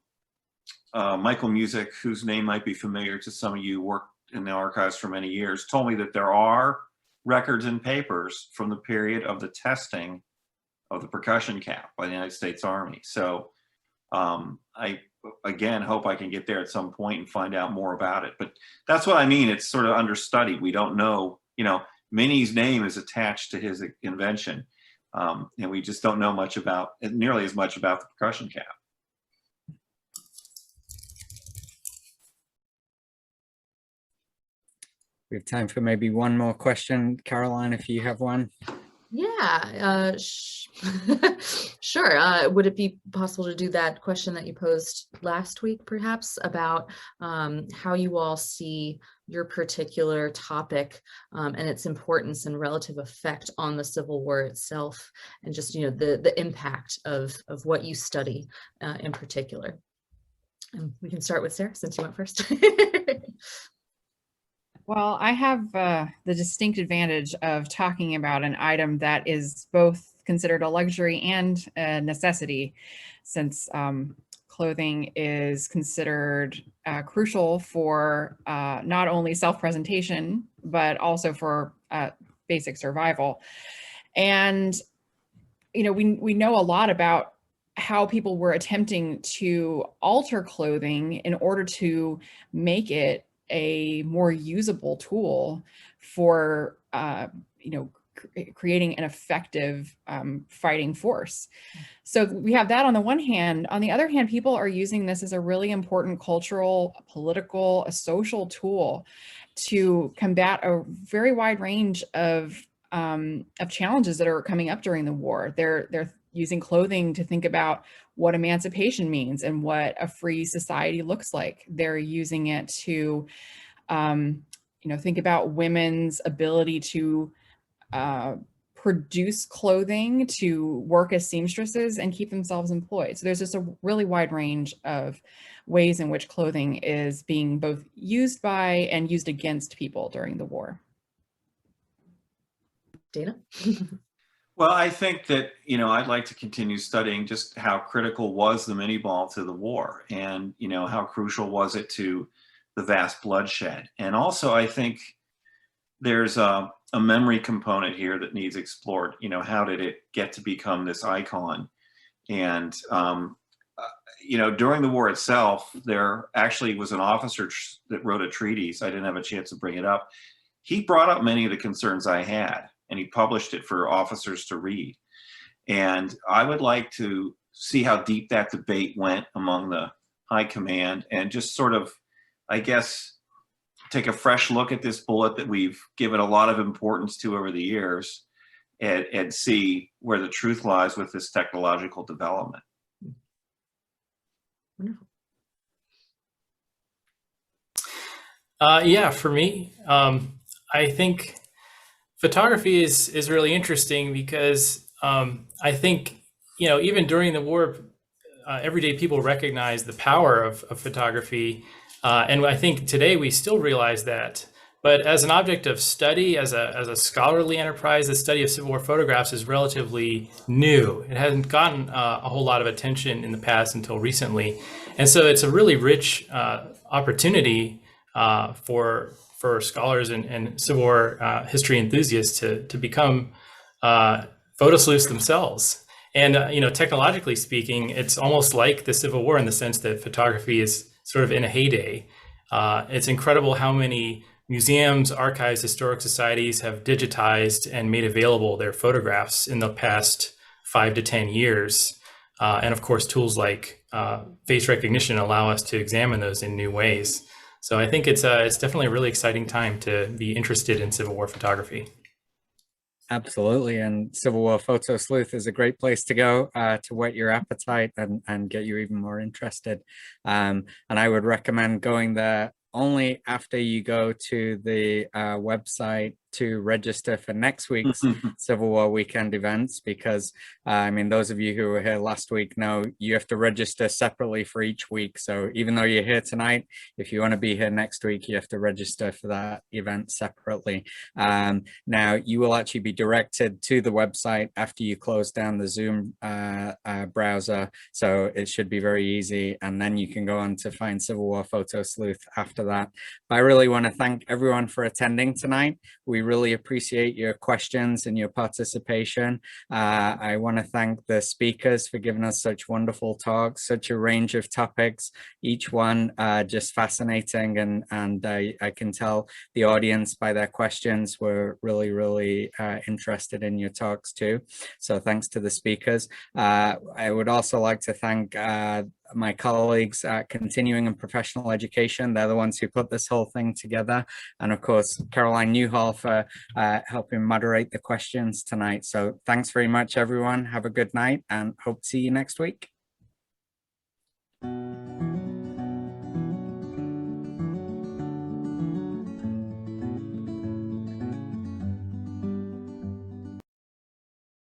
Speaker 3: Michael Music, whose name might be familiar to some of you, worked in the archives for many years, told me that there are records and papers from the period of the testing of the percussion cap by the United States Army. So I, again, hope I can get there at some point and find out more about it. But that's what I mean. It's sort of understudied. We don't know, you know, Minie's name is attached to his invention. And we just don't know much about, nearly as much about the percussion cap.
Speaker 1: We have time for maybe one more question. Caroline, if you have one.
Speaker 5: Yeah, sure. Would it be possible to do that question that you posed last week, perhaps, about how you all see your particular topic and its importance and relative effect on the Civil War itself, and just, you know, the impact of what you study in particular? And we can start with Sarah, since you went first.
Speaker 2: Well, I have the distinct advantage of talking about an item that is both considered a luxury and a necessity, since clothing is considered crucial for not only self-presentation, but also for basic survival. And, you know, we know a lot about how people were attempting to alter clothing in order to make it a more usable tool for, creating an effective fighting force. So we have that on the one hand. On the other hand, people are using this as a really important cultural, political, a social tool to combat a very wide range of challenges that are coming up during the war. They're using clothing to think about what emancipation means and what a free society looks like. They're using it to, think about women's ability to produce clothing, to work as seamstresses and keep themselves employed. So there's just a really wide range of ways in which clothing is being both used by and used against people during the war.
Speaker 5: Dana?
Speaker 3: Well, I think that, I'd like to continue studying just how critical was the Minie ball to the war, and, how crucial was it to the vast bloodshed. And also, I think there's a memory component here that needs explored. How did it get to become this icon? And, during the war itself, there actually was an officer that wrote a treatise. I didn't have a chance to bring it up. He brought up many of the concerns I had, and he published it for officers to read. And I would like to see how deep that debate went among the high command, and just sort of, I guess, take a fresh look at this bullet that we've given a lot of importance to over the years, and see where the truth lies with this technological development.
Speaker 5: Wonderful.
Speaker 4: Yeah, for me, I think photography is really interesting because I think, even during the war, everyday people recognize the power of photography. And I think today we still realize that. But as an object of study, as a scholarly enterprise, the study of Civil War photographs is relatively new. It hasn't gotten a whole lot of attention in the past until recently. And so it's a really rich opportunity for scholars and Civil War history enthusiasts to become photo sleuths themselves. And, technologically speaking, it's almost like the Civil War in the sense that photography is sort of in a heyday. It's incredible how many museums, archives, historic societies have digitized and made available their photographs in the past 5 to 10 years. And of course, tools like face recognition allow us to examine those in new ways. So I think it's definitely a really exciting time to be interested in Civil War photography.
Speaker 1: Absolutely. And Civil War Photo Sleuth is a great place to go to whet your appetite and get you even more interested. And I would recommend going there only after you go to the website to register for next week's Civil War weekend events, because those of you who were here last week know you have to register separately for each week. So even though you're here tonight, if you want to be here next week, you have to register for that event separately. Now you will actually be directed to the website after you close down the Zoom browser, so it should be very easy, and then you can go on to find Civil War Photo Sleuth after that. But I really want to thank everyone for attending tonight. We really appreciate your questions and your participation. I want to thank the speakers for giving us such wonderful talks, such a range of topics, each one just fascinating, and I can tell the audience by their questions were really interested in your talks too. So thanks to the speakers. I would also like to thank my colleagues at Continuing and Professional Education. They're the ones who put this whole thing together. And of course, Caroline Newhall for helping moderate the questions tonight. So thanks very much, everyone. Have a good night and hope to see you next week.